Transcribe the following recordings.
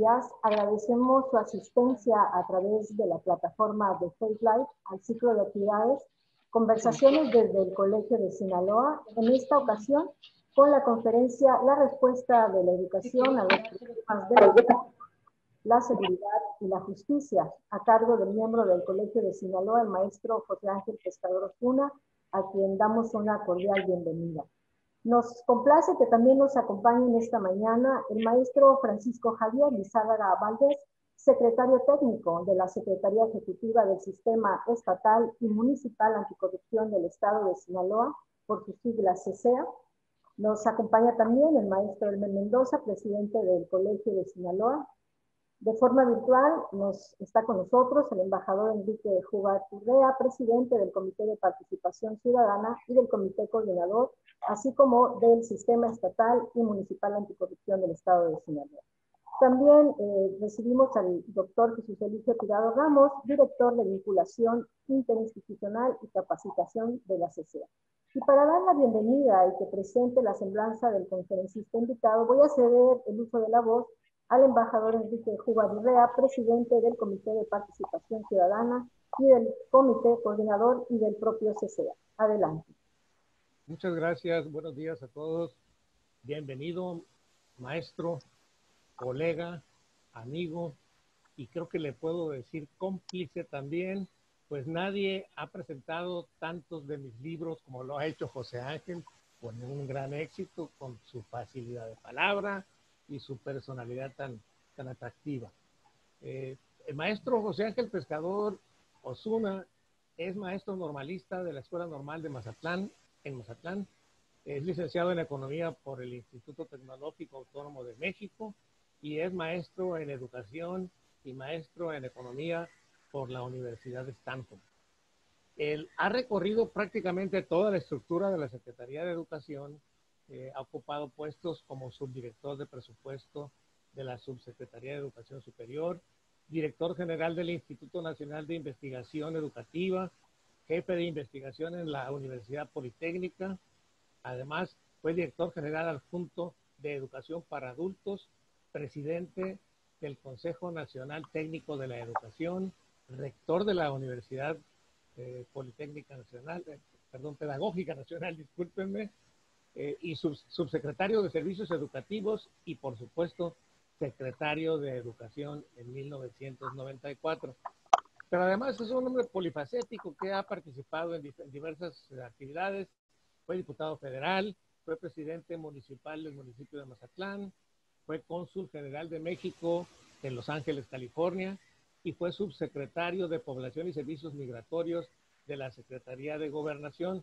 días. Agradecemos su asistencia a través de la plataforma de Facebook Live al ciclo de actividades Conversaciones desde el Colegio de Sinaloa, en esta ocasión con la conferencia La respuesta de la educación a los problemas de la seguridad y la justicia, a cargo del miembro del Colegio de Sinaloa, el maestro José Ángel Pescador Osuna, a quien damos una cordial bienvenida. Nos complace que también nos acompañen esta mañana el maestro Francisco Javier Lizárraga Valdés, secretario técnico de la Secretaría Ejecutiva del Sistema Estatal y Municipal Anticorrupción del Estado de Sinaloa, por sus siglas CESEA. Nos acompaña también el maestro Elmer Mendoza, presidente del Colegio de Sinaloa. De forma virtual está con nosotros el embajador Enrique Jugar Urrea, presidente del Comité de Participación Ciudadana y del Comité Coordinador, así como del Sistema Estatal y Municipal Anticorrupción del Estado de Sinaloa. También recibimos al doctor Jesús Eligio Tirado Ramos, director de Vinculación Interinstitucional y Capacitación de la CESEA. Y para dar la bienvenida y que presente la semblanza del conferencista invitado, voy a ceder el uso de la voz al embajador Enrique Jugar Urrea, presidente del Comité de Participación Ciudadana y del Comité Coordinador y del propio CESEA. Adelante. Muchas gracias, buenos días a todos. Bienvenido, maestro, colega, amigo, y creo que le puedo decir cómplice también, pues nadie ha presentado tantos de mis libros como lo ha hecho José Ángel, con un gran éxito, con su facilidad de palabra y su personalidad tan atractiva. El maestro José Ángel Pescador Osuna es maestro normalista de la Escuela Normal de Mazatlán, en Mazatlán. Es licenciado en Economía por el Instituto Tecnológico Autónomo de México y es maestro en Educación y maestro en Economía por la Universidad de Stanford. Él ha recorrido prácticamente toda la estructura de la Secretaría de Educación, ha ocupado puestos como subdirector de presupuesto de la Subsecretaría de Educación Superior, director general del Instituto Nacional de Investigación Educativa, jefe de investigación en la Universidad Politécnica. Además, fue director general adjunto de Educación para Adultos, presidente del Consejo Nacional Técnico de la Educación, rector de la Universidad Politécnica Nacional, Pedagógica Nacional, discúlpenme, y subsecretario de Servicios Educativos y, por supuesto, secretario de Educación en 1994. Pero además es un hombre polifacético que ha participado en diversas actividades. Fue diputado federal, fue presidente municipal del municipio de Mazatlán, fue cónsul general de México en Los Ángeles, California, y fue subsecretario de Población y Servicios Migratorios de la Secretaría de Gobernación.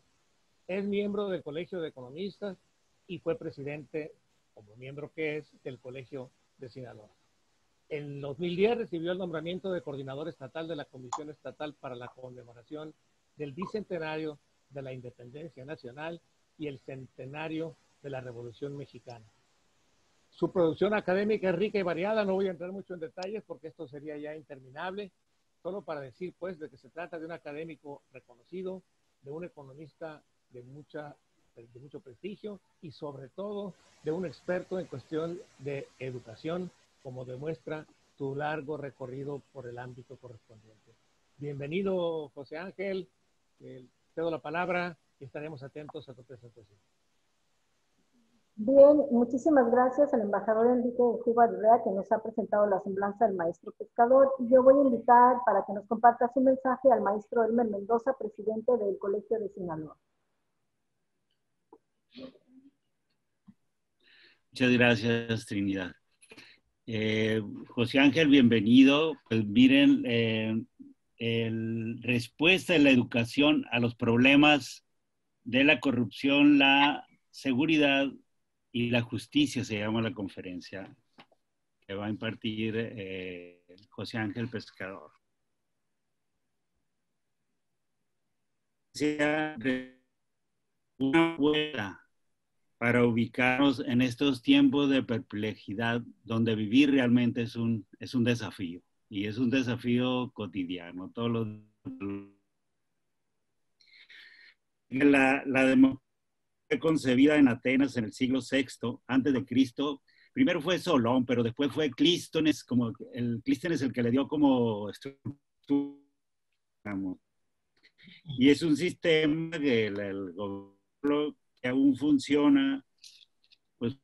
Es miembro del Colegio de Economistas y fue presidente, como miembro que es, del Colegio de Sinaloa. En 2010 recibió el nombramiento de coordinador estatal de la Comisión Estatal para la conmemoración del bicentenario de la Independencia Nacional y el centenario de la Revolución Mexicana. Su producción académica es rica y variada, no voy a entrar mucho en detalles porque esto sería ya interminable, solo para decir pues de que se trata de un académico reconocido, de un economista de mucho prestigio y sobre todo de un experto en cuestión de educación, como demuestra su largo recorrido por el ámbito correspondiente. Bienvenido, José Ángel, te doy la palabra y estaremos atentos a tu presentación. Bien, muchísimas gracias al embajador Enrique Jugar Urrea, que nos ha presentado la semblanza del maestro Pescador. Y yo voy a invitar para que nos comparta su mensaje al maestro Elmer Mendoza, presidente del Colegio de Sinaloa. Muchas gracias, Trinidad. José Ángel, bienvenido. Pues miren, respuesta de la educación a los problemas de la corrupción, la seguridad y la justicia se llama la conferencia que va a impartir José Ángel Pescador. Sea una vuelta para ubicarnos en estos tiempos de perplejidad donde vivir realmente es un desafío y es un desafío cotidiano. La democracia concebida en Atenas en el siglo VI antes de Cristo primero fue Solón, pero después fue Clístenes, como Clístenes el que le dio como estructura, digamos. Y es un sistema que el gobierno que aún funciona, pues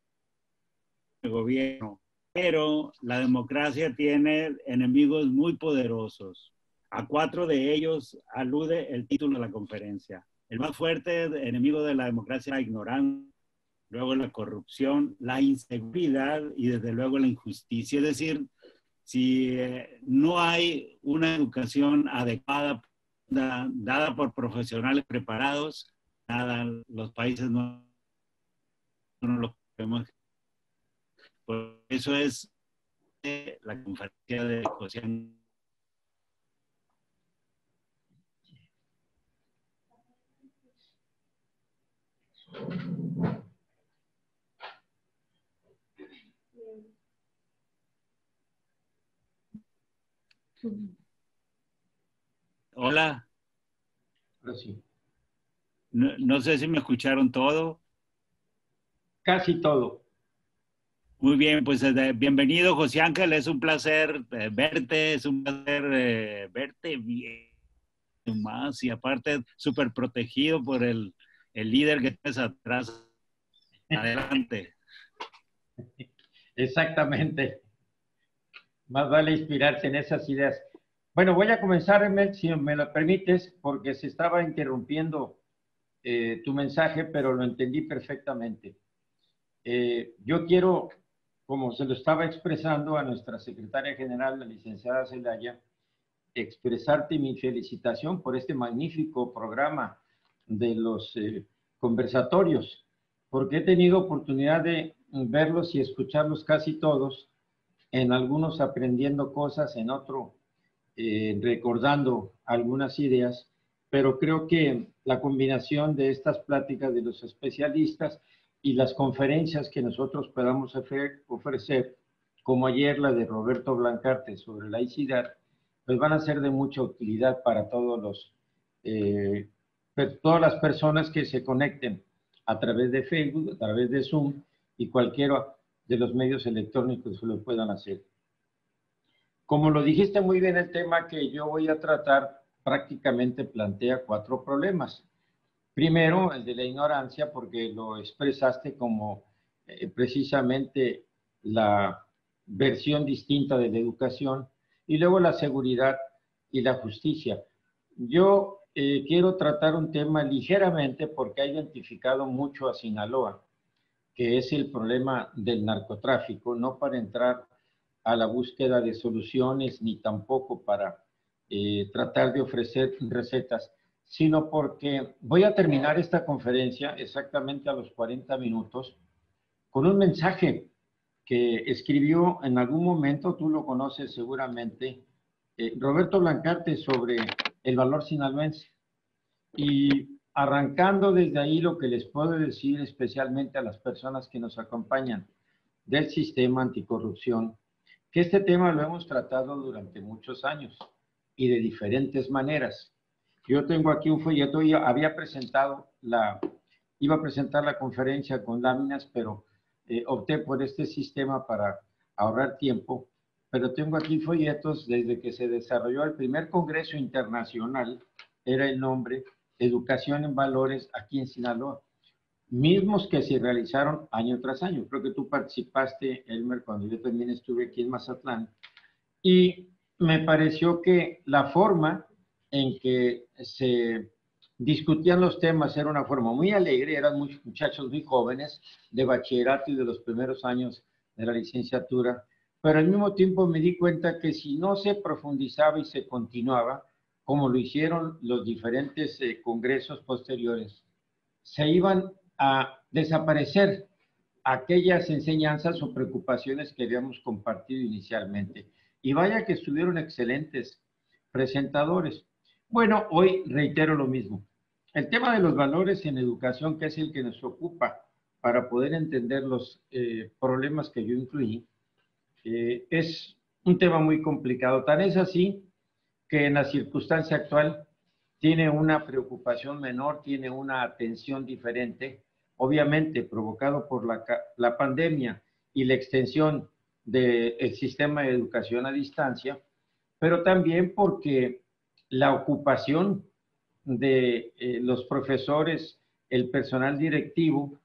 el gobierno, pero la democracia tiene enemigos muy poderosos. A 4 de ellos alude el título de la conferencia. El más fuerte enemigo de la democracia es la ignorancia, luego la corrupción, la inseguridad y desde luego la injusticia. Es decir, si no hay una educación adecuada dada por profesionales preparados, nada, los países no lo podemos. Por eso es la conferencia de José. Hola. Sí. No sé si me escucharon todo. Casi todo. Muy bien, pues bienvenido, José Ángel. Es un placer verte, es un placer verte bien más y aparte súper protegido por el líder que tienes atrás. Adelante. Exactamente. Más vale inspirarse en esas ideas. Bueno, voy a comenzar, Emel, si me lo permites, porque se estaba interrumpiendo tu mensaje, pero lo entendí perfectamente. Yo quiero, como se lo estaba expresando a nuestra secretaria general, la licenciada Zelaya, expresarte mi felicitación por este magnífico programa de los conversatorios, porque he tenido oportunidad de verlos y escucharlos casi todos, en algunos aprendiendo cosas, en otro recordando algunas ideas, pero creo que la combinación de estas pláticas de los especialistas y las conferencias que nosotros podamos ofrecer, como ayer la de Roberto Blancarte sobre laicidad, pues van a ser de mucha utilidad para todas las personas que se conecten a través de Facebook, a través de Zoom y cualquiera de los medios electrónicos que lo puedan hacer. Como lo dijiste muy bien, el tema que yo voy a tratar prácticamente plantea 4 problemas. Primero, el de la ignorancia, porque lo expresaste como precisamente la versión distinta de la educación, y luego la seguridad y la justicia. Yo quiero tratar un tema ligeramente porque ha identificado mucho a Sinaloa, que es el problema del narcotráfico, no para entrar a la búsqueda de soluciones ni tampoco para tratar de ofrecer recetas, sino porque voy a terminar esta conferencia exactamente a los 40 minutos con un mensaje que escribió en algún momento, tú lo conoces seguramente, Roberto Blancarte, sobre el valor sinaloense. Y arrancando desde ahí, lo que les puedo decir especialmente a las personas que nos acompañan del sistema anticorrupción, que este tema lo hemos tratado durante muchos años y de diferentes maneras. Yo tengo aquí un folleto, iba a presentar la conferencia con láminas, pero opté por este sistema para ahorrar tiempo. Pero tengo aquí folletos desde que se desarrolló el primer Congreso Internacional, era el nombre, Educación en Valores, aquí en Sinaloa. Mismos que se realizaron año tras año. Creo que tú participaste, Elmer, cuando yo también estuve aquí en Mazatlán. Y me pareció que la forma en que se discutían los temas era una forma muy alegre, eran muchachos muy jóvenes de bachillerato y de los primeros años de la licenciatura, pero al mismo tiempo me di cuenta que si no se profundizaba y se continuaba, como lo hicieron los diferentes congresos posteriores, se iban a desaparecer aquellas enseñanzas o preocupaciones que habíamos compartido inicialmente. Y vaya que estuvieron excelentes presentadores. Bueno, hoy reitero lo mismo. El tema de los valores en educación, que es el que nos ocupa para poder entender los problemas que yo incluí, es un tema muy complicado. Tan es así que en la circunstancia actual tiene una preocupación menor, tiene una atención diferente, obviamente provocado por la pandemia y la extensión del sistema de educación a distancia, pero también porque la ocupación de los profesores, el personal directivo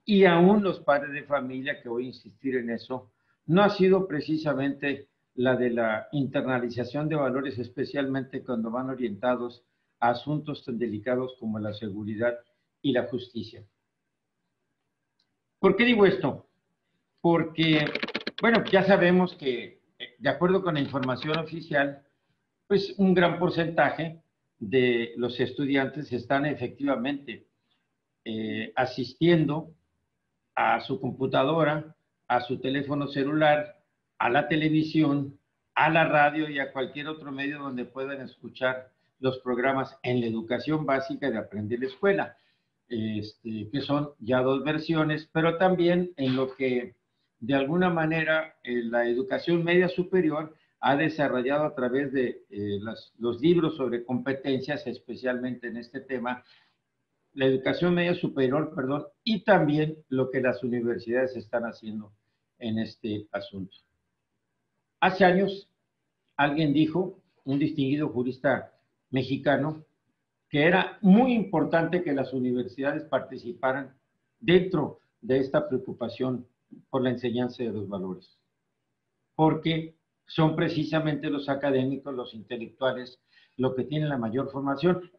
y aún los padres de familia, que voy a insistir en eso, no ha sido precisamente la de la internalización de valores, especialmente cuando van orientados a asuntos tan delicados como la seguridad y la justicia. ¿Por qué digo esto? Porque, bueno, ya sabemos que, de acuerdo con la información oficial, pues un gran porcentaje de los estudiantes están efectivamente asistiendo a su computadora, a su teléfono celular, a la televisión, a la radio y a cualquier otro medio donde puedan escuchar los programas en la educación básica de Aprende la Escuela, que son ya dos versiones, pero también en lo que de alguna manera la educación media superior ha desarrollado a través de los libros sobre competencias, especialmente en este tema, la educación media superior, perdón, y también lo que las universidades están haciendo en este asunto. Hace años, alguien dijo, un distinguido jurista mexicano, que era muy importante que las universidades participaran dentro de esta preocupación por la enseñanza de los valores, porque son precisamente los académicos, los intelectuales, lo que tienen la mayor formación.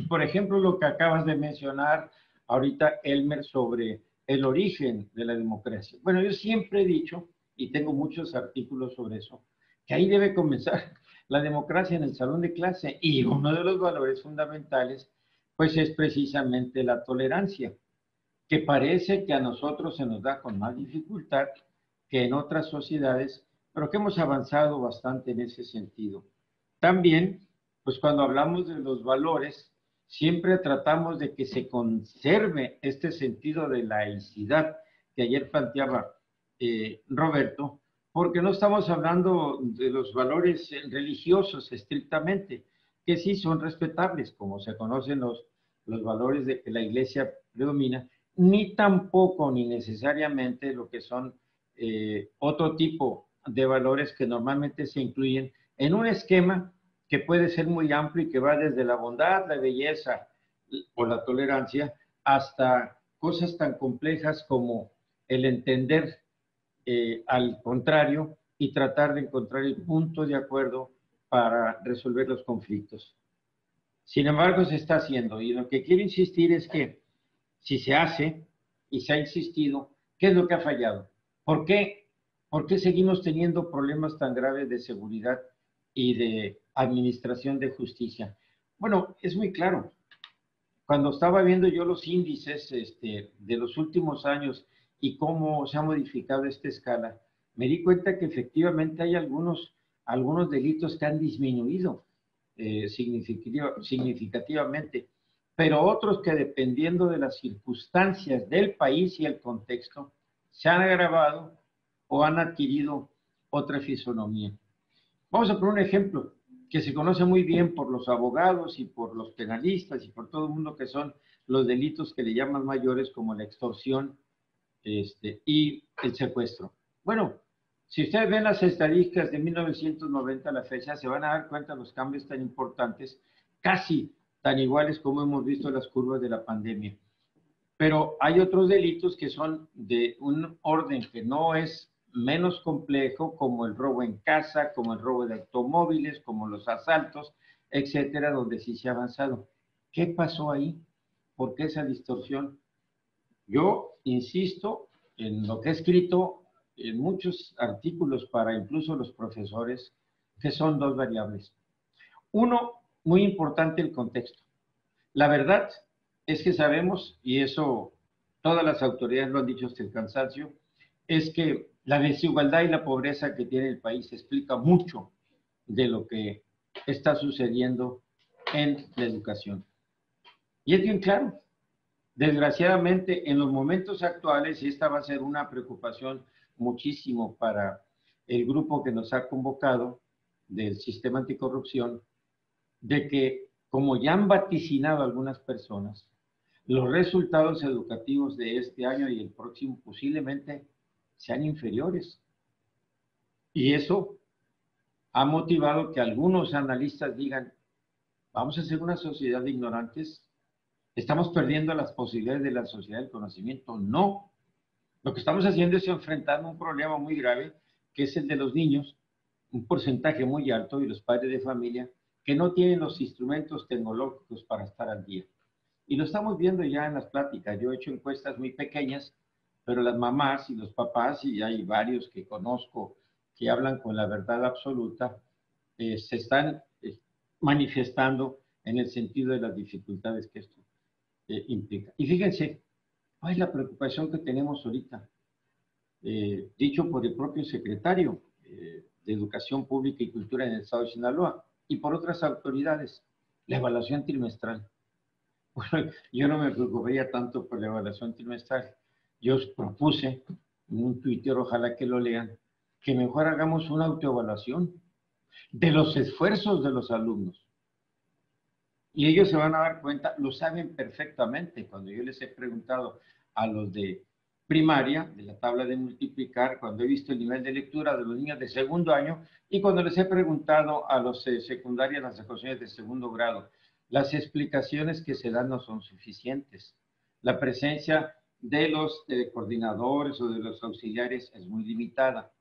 Por ejemplo, lo que acabas de mencionar ahorita, Elmer, sobre el origen de la democracia. Bueno, yo siempre he dicho, y tengo muchos artículos sobre eso, que ahí debe comenzar la democracia, en el salón de clase, y uno de los valores fundamentales, pues es precisamente la tolerancia, que parece que a nosotros se nos da con más dificultad que en otras sociedades, pero que hemos avanzado bastante en ese sentido. También, pues cuando hablamos de los valores, siempre tratamos de que se conserve este sentido de laicidad que ayer planteaba Roberto, porque no estamos hablando de los valores religiosos estrictamente, que sí son respetables, como se conocen los valores de que la Iglesia predomina, ni tampoco, ni necesariamente lo que son otro tipo de valores que normalmente se incluyen en un esquema que puede ser muy amplio y que va desde la bondad, la belleza o la tolerancia hasta cosas tan complejas como el entender al contrario y tratar de encontrar el punto de acuerdo para resolver los conflictos. Sin embargo, se está haciendo, y lo que quiero insistir es que si se hace y se ha insistido, ¿qué es lo que ha fallado? ¿Por qué seguimos teniendo problemas tan graves de seguridad y de administración de justicia? Bueno, es muy claro. Cuando estaba viendo yo los índices de los últimos años y cómo se ha modificado esta escala, me di cuenta que efectivamente hay algunos delitos que han disminuido significativamente, pero otros que dependiendo de las circunstancias del país y el contexto, se han agravado o han adquirido otra fisonomía. Vamos a poner un ejemplo que se conoce muy bien por los abogados y por los penalistas y por todo el mundo, que son los delitos que le llaman mayores, como la extorsión y el secuestro. Bueno, si ustedes ven las estadísticas de 1990 a la fecha, se van a dar cuenta de los cambios tan importantes, casi tan iguales como hemos visto las curvas de la pandemia. Pero hay otros delitos que son de un orden que no es menos complejo, como el robo en casa, como el robo de automóviles, como los asaltos, etcétera, donde sí se ha avanzado. ¿Qué pasó ahí? ¿Por qué esa distorsión? Yo insisto en lo que he escrito en muchos artículos para incluso los profesores, que son dos variables. Uno, muy importante, el contexto. La verdad es que sabemos, y eso todas las autoridades lo han dicho hasta el cansancio, es que la desigualdad y la pobreza que tiene el país explica mucho de lo que está sucediendo en la educación. Y es bien claro, desgraciadamente en los momentos actuales, y esta va a ser una preocupación muchísimo para el grupo que nos ha convocado del sistema anticorrupción, de que, como ya han vaticinado algunas personas, los resultados educativos de este año y el próximo posiblemente sean inferiores. Y eso ha motivado que algunos analistas digan, vamos a ser una sociedad de ignorantes, estamos perdiendo las posibilidades de la sociedad del conocimiento. No, lo que estamos haciendo es enfrentando un problema muy grave, que es el de los niños, un porcentaje muy alto, y los padres de familia, que no tienen los instrumentos tecnológicos para estar al día. Y lo estamos viendo ya en las pláticas. Yo he hecho encuestas muy pequeñas, pero las mamás y los papás, y hay varios que conozco que hablan con la verdad absoluta, se están manifestando en el sentido de las dificultades que esto implica. Y fíjense, ¿cuál es la preocupación que tenemos ahorita? Dicho por el propio secretario de Educación Pública y Cultura en el Estado de Sinaloa y por otras autoridades, la evaluación trimestral. Bueno, yo no me preocuparía tanto por la evaluación trimestral. Yo os propuse en un Twitter, ojalá que lo lean, que mejor hagamos una autoevaluación de los esfuerzos de los alumnos. Y ellos se van a dar cuenta, lo saben perfectamente. Cuando yo les he preguntado a los de primaria, de la tabla de multiplicar, cuando he visto el nivel de lectura de los niños de segundo año, y cuando les he preguntado a los secundarios, las ecuaciones de segundo grado, las explicaciones que se dan no son suficientes. La presencia de los coordinadores o de los auxiliares es muy limitada.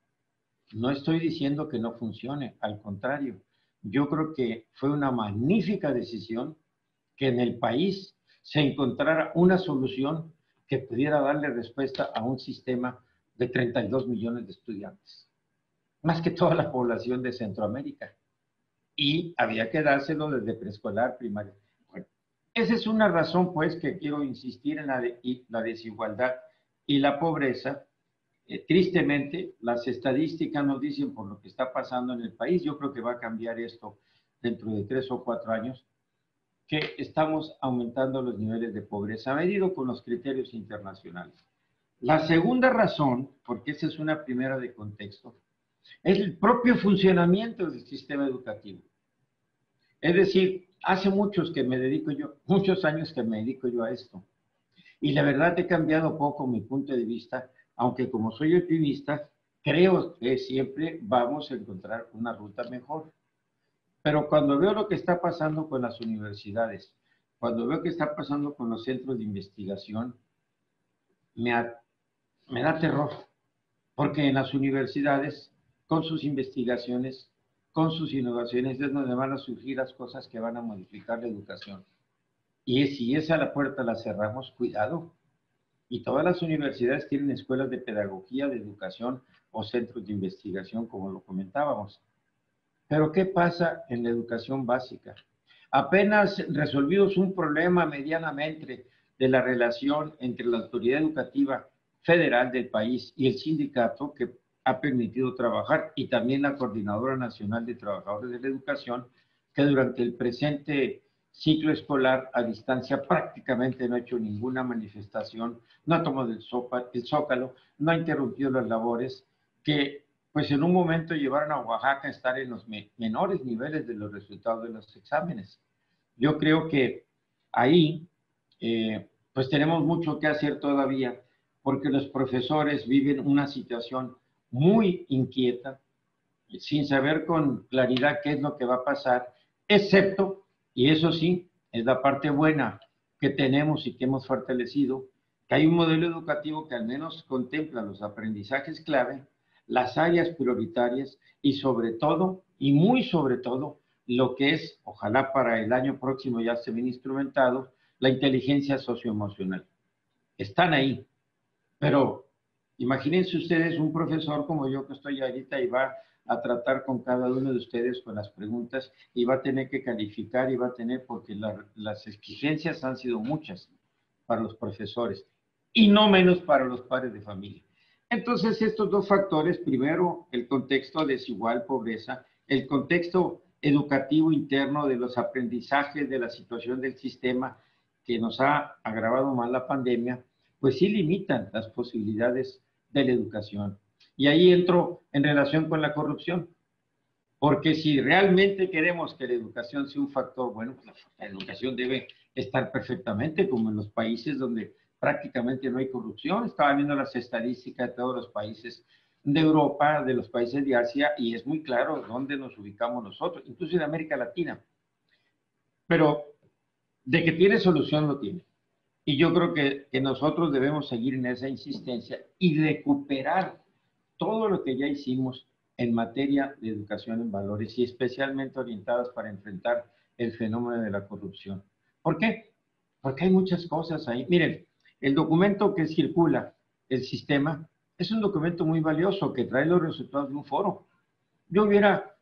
No estoy diciendo que no funcione, al contrario. Yo creo que fue una magnífica decisión que en el país se encontrara una solución que pudiera darle respuesta a un sistema de 32 millones de estudiantes, más que toda la población de Centroamérica. Y había que dárselo desde preescolar, primaria. Bueno, esa es una razón, pues, que quiero insistir en la desigualdad y la pobreza. Tristemente, las estadísticas nos dicen por lo que está pasando en el país, yo creo que va a cambiar esto dentro de 3 o 4 años, que estamos aumentando los niveles de pobreza, medido con los criterios internacionales. La segunda razón, porque esa es una primera de contexto, es el propio funcionamiento del sistema educativo. Es decir, hace muchos años que me dedico yo a esto. Y la verdad he cambiado poco mi punto de vista, aunque como soy optimista, creo que siempre vamos a encontrar una ruta mejor. Pero cuando veo lo que está pasando con las universidades, cuando veo que está pasando con los centros de investigación, me da terror. Porque en las universidades, con sus investigaciones, con sus innovaciones, es donde van a surgir las cosas que van a modificar la educación. Y si esa la puerta la cerramos, cuidado. Y todas las universidades tienen escuelas de pedagogía, de educación o centros de investigación, como lo comentábamos. Pero ¿qué pasa en la educación básica? Apenas resolvidos un problema medianamente de la relación entre la autoridad educativa federal del país y el sindicato que ha permitido trabajar, y también la Coordinadora Nacional de Trabajadores de la Educación, que durante el presente ciclo escolar a distancia prácticamente no ha hecho ninguna manifestación, no ha tomado el zócalo, no ha interrumpido las labores, que pues en un momento llevaron a Oaxaca a estar en los menores niveles de los resultados de los exámenes. Yo creo que ahí pues tenemos mucho que hacer todavía, porque los profesores viven una situación muy inquieta, sin saber con claridad qué es lo que va a pasar, excepto, y eso sí, es la parte buena que tenemos y que hemos fortalecido, que hay un modelo educativo que al menos contempla los aprendizajes clave, las áreas prioritarias y sobre todo, y muy sobre todo, lo que es, ojalá para el año próximo ya esté bien instrumentado, la inteligencia socioemocional. Están ahí, pero imagínense ustedes un profesor como yo que estoy ahorita y va a tratar con cada uno de ustedes con las preguntas y va a tener que calificar y va a tener, porque las exigencias han sido muchas para los profesores y no menos para los padres de familia. Entonces, estos dos factores, primero, el contexto desigual, pobreza, el contexto educativo interno de los aprendizajes, de la situación del sistema que nos ha agravado más la pandemia, pues sí limitan las posibilidades de la educación. Y ahí entro en relación con la corrupción, porque si realmente queremos que la educación sea un factor, bueno, pues la educación debe estar perfectamente como en los países donde prácticamente no hay corrupción. Estaba viendo las estadísticas de todos los países de Europa, de los países de Asia, y es muy claro dónde nos ubicamos nosotros, incluso en América Latina. Pero de que tiene solución, lo tiene. Y yo creo que nosotros debemos seguir en esa insistencia y recuperar todo lo que ya hicimos en materia de educación en valores y especialmente orientadas para enfrentar el fenómeno de la corrupción. ¿Por qué? Porque hay muchas cosas ahí. Miren, el documento que circula, el sistema, es un documento muy valioso que trae los resultados de un foro. Yo hubiera,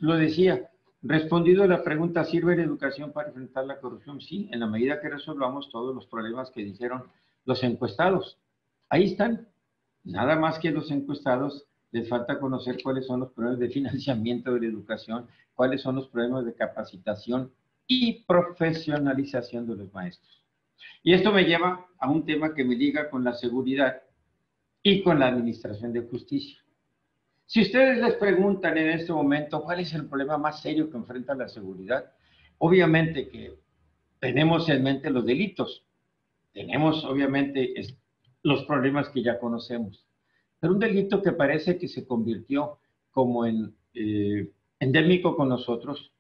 lo decía, respondido a la pregunta, ¿sirve la educación para enfrentar la corrupción? Sí, en la medida que resolvamos todos los problemas que dijeron los encuestados. Ahí están. Nada más que los encuestados les falta conocer cuáles son los problemas de financiamiento de la educación, cuáles son los problemas de capacitación y profesionalización de los maestros. Y esto me lleva a un tema que me liga con la seguridad y con la administración de justicia. Si ustedes les preguntan en este momento cuál es el problema más serio que enfrenta la seguridad, obviamente que tenemos en mente los delitos, tenemos obviamente los problemas que ya conocemos, pero un delito que parece que se convirtió como en endémico con nosotros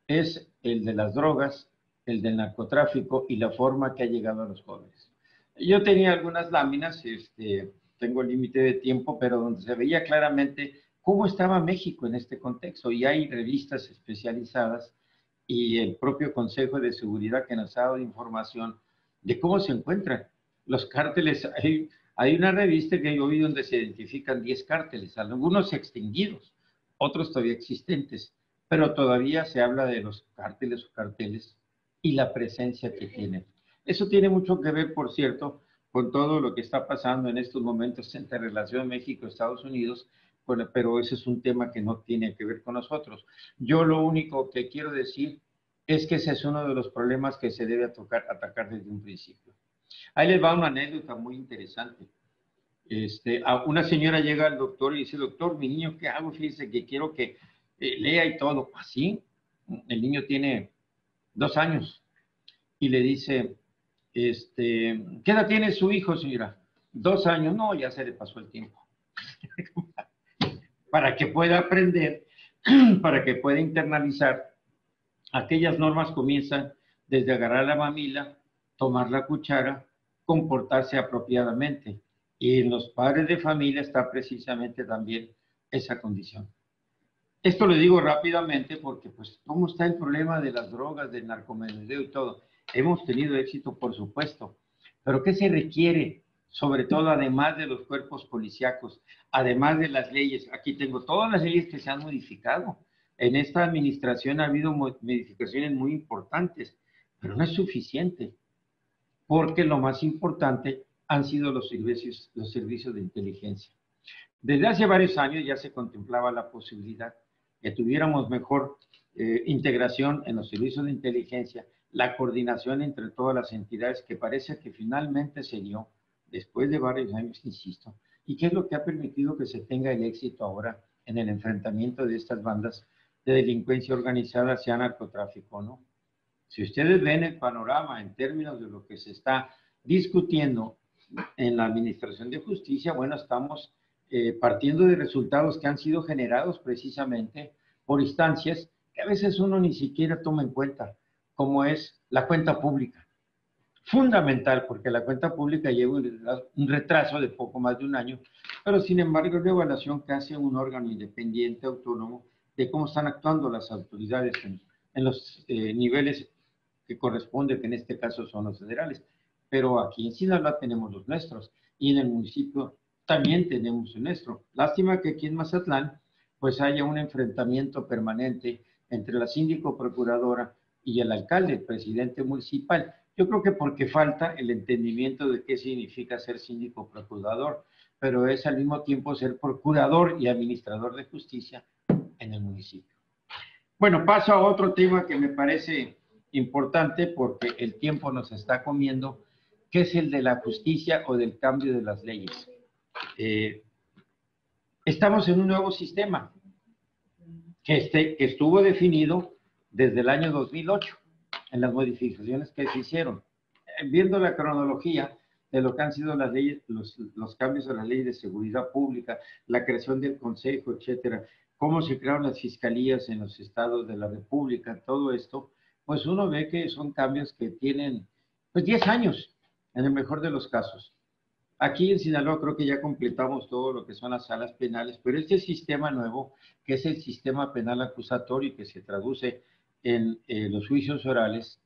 es el de las drogas, el del narcotráfico y la forma que ha llegado a los jóvenes. Yo tenía algunas láminas, tengo el límite de tiempo, pero donde se veía claramente cómo estaba México en este contexto, y hay revistas especializadas y el propio Consejo de Seguridad que nos ha dado información de cómo se encuentran los cárteles. Hay una revista que yo vi donde se identifican 10 cárteles, algunos extinguidos, otros todavía existentes, pero todavía se habla de los cárteles o carteles y la presencia que tienen. Eso tiene mucho que ver, por cierto, con todo lo que está pasando en estos momentos entre relación México-Estados Unidos, pero ese es un tema que no tiene que ver con nosotros. Yo lo único que quiero decir es que ese es uno de los problemas que se debe atacar desde un principio. Ahí les va una anécdota muy interesante. Una señora llega al doctor y dice, doctor, mi niño, ¿qué hago? Fíjese que quiero que lea y todo. Así, el niño tiene 2 años y le dice, ¿qué edad tiene su hijo, señora? 2 años. No, ya se le pasó el tiempo. Para que pueda aprender, para que pueda internalizar, aquellas normas comienzan desde agarrar la mamila, tomar la cuchara, comportarse apropiadamente. Y en los padres de familia está precisamente también esa condición. Esto lo digo rápidamente porque, pues, ¿cómo está el problema de las drogas, del narcomenudeo y todo? Hemos tenido éxito, por supuesto, pero ¿qué se requiere? Sobre todo, además de los cuerpos policíacos, además de las leyes. Aquí tengo todas las leyes que se han modificado. En esta administración ha habido modificaciones muy importantes, pero no es suficiente, porque lo más importante han sido los servicios de inteligencia. Desde hace varios años ya se contemplaba la posibilidad que tuviéramos mejor integración en los servicios de inteligencia, la coordinación entre todas las entidades, que parece que finalmente se dio después de varios años, insisto, y que es lo que ha permitido que se tenga el éxito ahora en el enfrentamiento de estas bandas de delincuencia organizada, sea narcotráfico, ¿no? Si ustedes ven el panorama en términos de lo que se está discutiendo en la Administración de Justicia, bueno, estamos partiendo de resultados que han sido generados precisamente por instancias que a veces uno ni siquiera toma en cuenta, como es la cuenta pública. Fundamental, porque la cuenta pública lleva un retraso de poco más de 1 año, pero sin embargo es la evaluación que hace un órgano independiente, autónomo, de cómo están actuando las autoridades en los niveles que corresponde, que en este caso son los federales. Pero aquí en Sinaloa tenemos los nuestros, y en el municipio también tenemos el nuestro. Lástima que aquí en Mazatlán pues haya un enfrentamiento permanente entre la síndico procuradora y el alcalde, el presidente municipal. Yo creo que porque falta el entendimiento de qué significa ser síndico procurador, pero es al mismo tiempo ser procurador y administrador de justicia en el municipio. Bueno, paso a otro tema que me parece importante porque el tiempo nos está comiendo, que es el de la justicia o del cambio de las leyes. Estamos en un nuevo sistema que estuvo definido desde el año 2008 en las modificaciones que se hicieron. Viendo la cronología, de lo que han sido las leyes, los cambios a la ley de seguridad pública, la creación del consejo, etcétera, cómo se crearon las fiscalías en los estados de la República, todo esto, pues uno ve que son cambios que tienen, pues 10 años, en el mejor de los casos. Aquí en Sinaloa creo que ya completamos todo lo que son las salas penales, pero este sistema nuevo, que es el sistema penal acusatorio que se traduce en los juicios orales,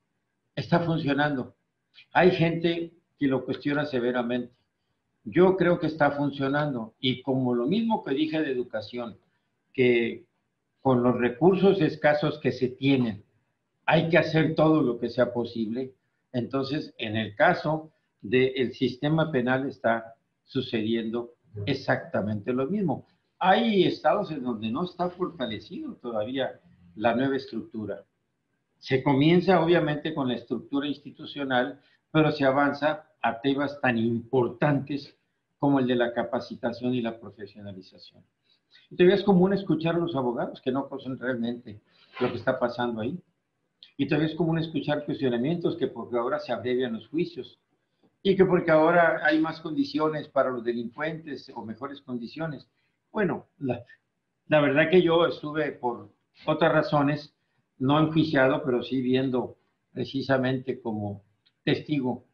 está funcionando. Hay gente que lo cuestiona severamente. Yo creo que está funcionando y como lo mismo que dije de educación, que con los recursos escasos que se tienen, hay que hacer todo lo que sea posible. Entonces, en el caso del sistema penal está sucediendo exactamente lo mismo. Hay estados en donde no está fortalecido todavía la nueva estructura. Se comienza obviamente con la estructura institucional, pero se avanza a temas tan importantes como el de la capacitación y la profesionalización. Y todavía es común escuchar a los abogados que no conocen realmente lo que está pasando ahí. Y todavía es común escuchar cuestionamientos que porque ahora se abrevian los juicios y que porque ahora hay más condiciones para los delincuentes o mejores condiciones. Bueno, la verdad que yo estuve por otras razones, no enjuiciado, pero sí viendo precisamente como testigo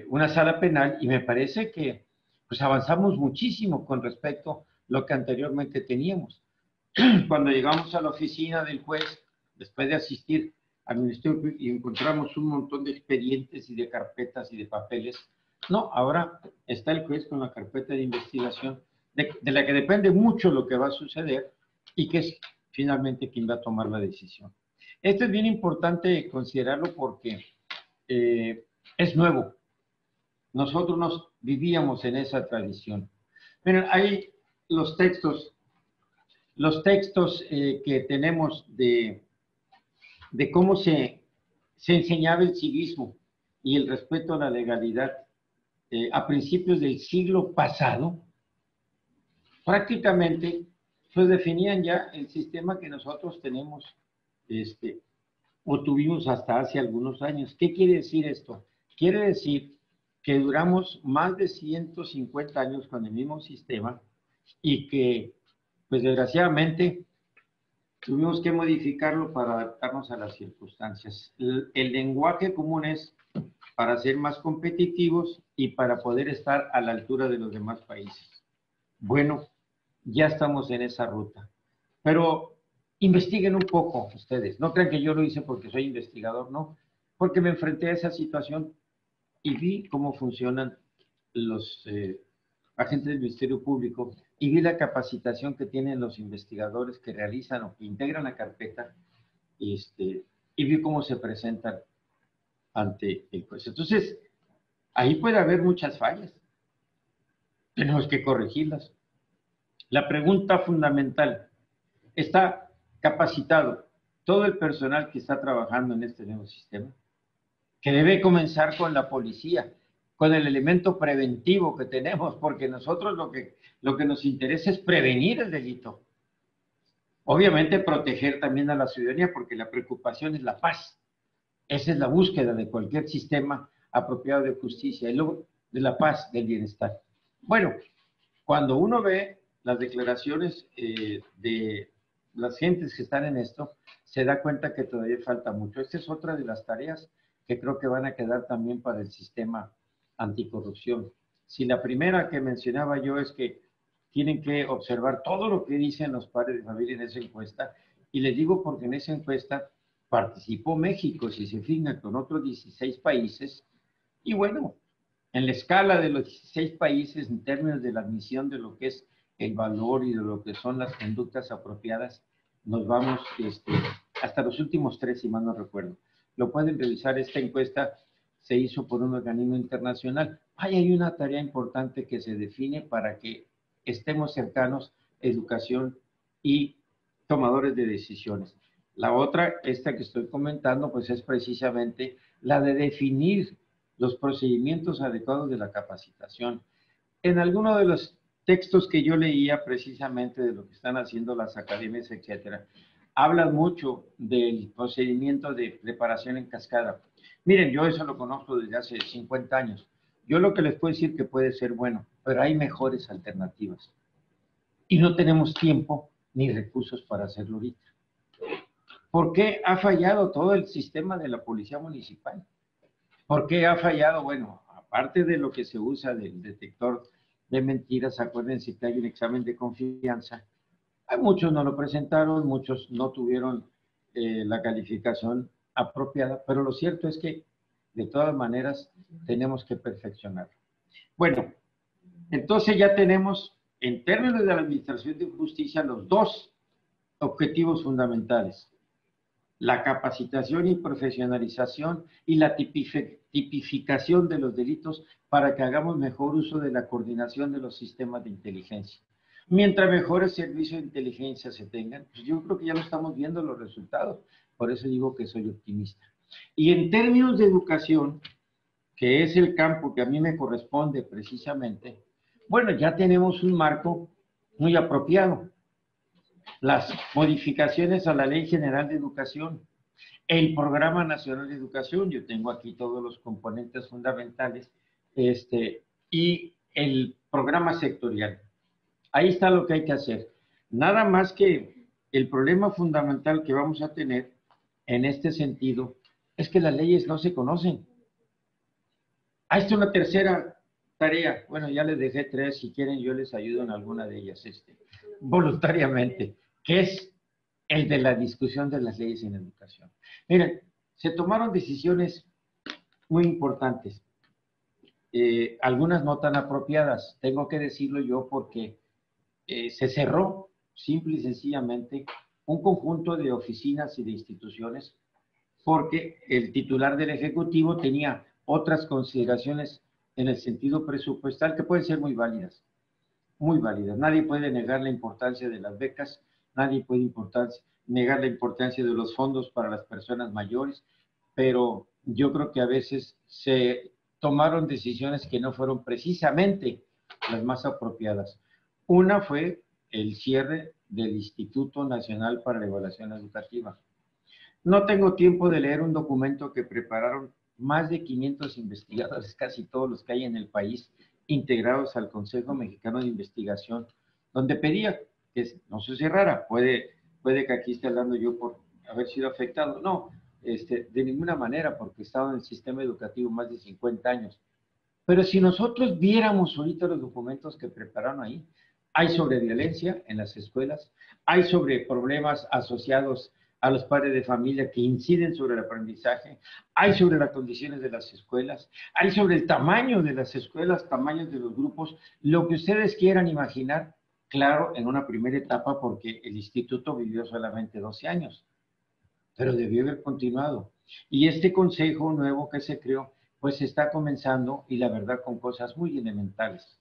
una sala penal y me parece que pues avanzamos muchísimo con respecto a lo que anteriormente teníamos. Cuando llegamos a la oficina del juez, después de asistir al Ministerio Público y encontramos un montón de expedientes y de carpetas y de papeles, no, ahora está el juez con la carpeta de investigación de la que depende mucho lo que va a suceder y que es finalmente quien va a tomar la decisión. Esto es bien importante considerarlo porque es nuevo. Nosotros nos vivíamos en esa tradición. Miren, hay los textos que tenemos de cómo se enseñaba el civismo y el respeto a la legalidad a principios del siglo pasado, prácticamente pues definían ya el sistema que nosotros tenemos o tuvimos hasta hace algunos años. ¿Qué quiere decir esto? Quiere decir que duramos más de 150 años con el mismo sistema y que pues desgraciadamente tuvimos que modificarlo para adaptarnos a las circunstancias. El lenguaje común es para ser más competitivos y para poder estar a la altura de los demás países. Bueno, ya estamos en esa ruta. Pero investiguen un poco ustedes. No crean que yo lo hice porque soy investigador, no. Porque me enfrenté a esa situación y vi cómo funcionan los agentes del Ministerio Público y vi la capacitación que tienen los investigadores que realizan o que integran la carpeta y vi cómo se presentan ante el juez. Entonces, ahí puede haber muchas fallas. Tenemos que corregirlas. La pregunta fundamental, ¿está capacitado todo el personal que está trabajando en este nuevo sistema? Que debe comenzar con la policía, con el elemento preventivo que tenemos, porque nosotros lo que nos interesa es prevenir el delito. Obviamente proteger también a la ciudadanía, porque la preocupación es la paz. Esa es la búsqueda de cualquier sistema apropiado de justicia, y luego de la paz, del bienestar. Bueno, cuando uno ve las declaraciones de las gentes que están en esto, se da cuenta que todavía falta mucho. Esta es otra de las tareas que creo que van a quedar también para el sistema anticorrupción. Si la primera que mencionaba yo es que tienen que observar todo lo que dicen los padres de familia en esa encuesta, y les digo porque en esa encuesta participó México, si se fijan, con otros 16 países, y bueno, en la escala de los 16 países, en términos de la admisión de lo que es el valor y de lo que son las conductas apropiadas, nos vamos hasta los últimos 3, si mal no recuerdo. Lo pueden revisar, esta encuesta se hizo por un organismo internacional. Hay una tarea importante que se define para que estemos cercanos a educación y tomadores de decisiones. La otra, esta que estoy comentando, pues es precisamente la de definir los procedimientos adecuados de la capacitación. En alguno de los textos que yo leía precisamente de lo que están haciendo las academias, etcétera, hablan mucho del procedimiento de preparación en cascada. Miren, yo eso lo conozco desde hace 50 años. Yo lo que les puedo decir que puede ser bueno, pero hay mejores alternativas. Y no tenemos tiempo ni recursos para hacerlo ahorita. ¿Por qué ha fallado todo el sistema de la policía municipal? ¿Por qué ha fallado? Bueno, aparte de lo que se usa del detector de mentiras, acuérdense que hay un examen de confianza. Muchos no lo presentaron, muchos no tuvieron la calificación apropiada, pero lo cierto es que de todas maneras tenemos que perfeccionarlo. Bueno, entonces ya tenemos en términos de la Administración de Justicia los dos objetivos fundamentales: la capacitación y profesionalización y la tipificación de los delitos para que hagamos mejor uso de la coordinación de los sistemas de inteligencia. Mientras mejores servicios de inteligencia se tengan, pues yo creo que ya lo estamos viendo los resultados. Por eso digo que soy optimista. Y en términos de educación, que es el campo que a mí me corresponde precisamente, bueno, ya tenemos un marco muy apropiado. Las modificaciones a la Ley General de Educación, el Programa Nacional de Educación, yo tengo aquí todos los componentes fundamentales, y el programa sectorial. Ahí está lo que hay que hacer. Nada más que el problema fundamental que vamos a tener en este sentido es que las leyes no se conocen. Ahí está una tercera tarea. Bueno, ya les dejé 3, si quieren yo les ayudo en alguna de ellas, voluntariamente, que es el de la discusión de las leyes en educación. Miren, se tomaron decisiones muy importantes, algunas no tan apropiadas, tengo que decirlo yo porque se cerró simple y sencillamente un conjunto de oficinas y de instituciones porque el titular del Ejecutivo tenía otras consideraciones en el sentido presupuestal que pueden ser muy válidas, muy válidas. Nadie puede negar la importancia de las becas, nadie puede negar la importancia de los fondos para las personas mayores, pero yo creo que a veces se tomaron decisiones que no fueron precisamente las más apropiadas. Una fue el cierre del Instituto Nacional para la Evaluación Educativa. No tengo tiempo de leer un documento que prepararon más de 500 investigadores, casi todos los que hay en el país, integrados al Consejo Mexicano de Investigación, donde pedía que no se cerrara. Puede que aquí esté hablando yo por haber sido afectado. No, de ninguna manera, porque he estado en el sistema educativo más de 50 años. Pero si nosotros viéramos ahorita los documentos que prepararon ahí, hay sobre violencia en las escuelas, hay sobre problemas asociados a los padres de familia que inciden sobre el aprendizaje, hay sobre las condiciones de las escuelas, hay sobre el tamaño de las escuelas, tamaños de los grupos, lo que ustedes quieran imaginar, claro, en una primera etapa porque el instituto vivió solamente 12 años, pero debió haber continuado. Y este consejo nuevo que se creó, pues está comenzando y la verdad con cosas muy elementales.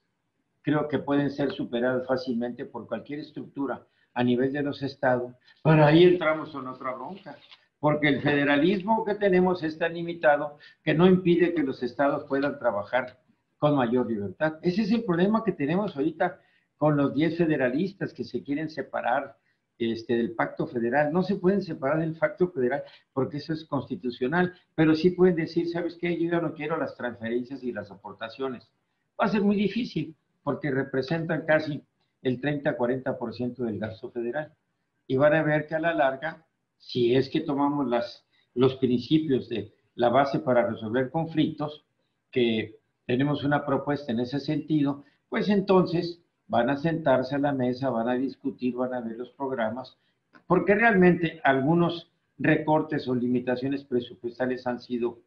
Creo que pueden ser superadas fácilmente por cualquier estructura a nivel de los estados, pero ahí entramos en otra bronca, porque el federalismo que tenemos es tan limitado que no impide que los estados puedan trabajar con mayor libertad. Ese es el problema que tenemos ahorita con los 10 federalistas que se quieren separar del pacto federal. No se pueden separar del pacto federal porque eso es constitucional, pero sí pueden decir, ¿sabes qué? Yo ya no quiero las transferencias y las aportaciones. Va a ser muy difícil porque representan casi el 30-40% del gasto federal. Y van a ver que a la larga, si es que tomamos los principios de la base para resolver conflictos, que tenemos una propuesta en ese sentido, pues entonces van a sentarse a la mesa, van a discutir, van a ver los programas, porque realmente algunos recortes o limitaciones presupuestales han sido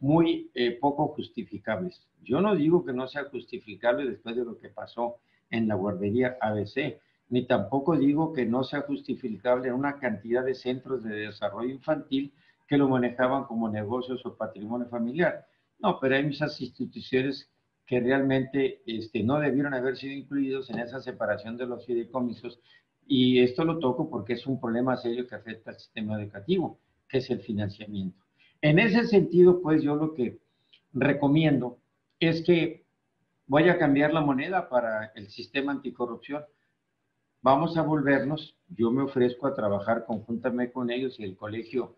muy poco justificables. Yo no digo que no sea justificable después de lo que pasó en la guardería ABC, ni tampoco digo que no sea justificable en una cantidad de centros de desarrollo infantil que lo manejaban como negocios o patrimonio familiar. No, pero hay muchas instituciones que realmente no debieron haber sido incluidos en esa separación de los fideicomisos, y esto lo toco porque es un problema serio que afecta al sistema educativo, que es el financiamiento. En ese sentido, pues yo lo que recomiendo es que voy a cambiar la moneda para el sistema anticorrupción. Vamos a volvernos, yo me ofrezco a trabajar conjuntamente con ellos y el colegio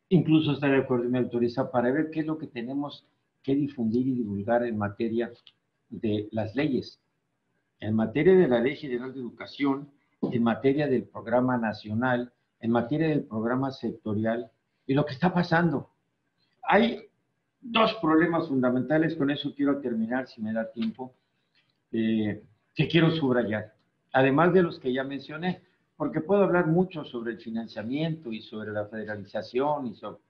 incluso está de acuerdo y me autoriza para ver qué es lo que tenemos que difundir y divulgar en materia de las leyes, en materia de la Ley General de Educación, en materia del programa nacional, en materia del programa sectorial y lo que está pasando. Hay dos problemas fundamentales, con eso quiero terminar si me da tiempo, que quiero subrayar, además de los que ya mencioné, porque puedo hablar mucho sobre el financiamiento y sobre la federalización y sobre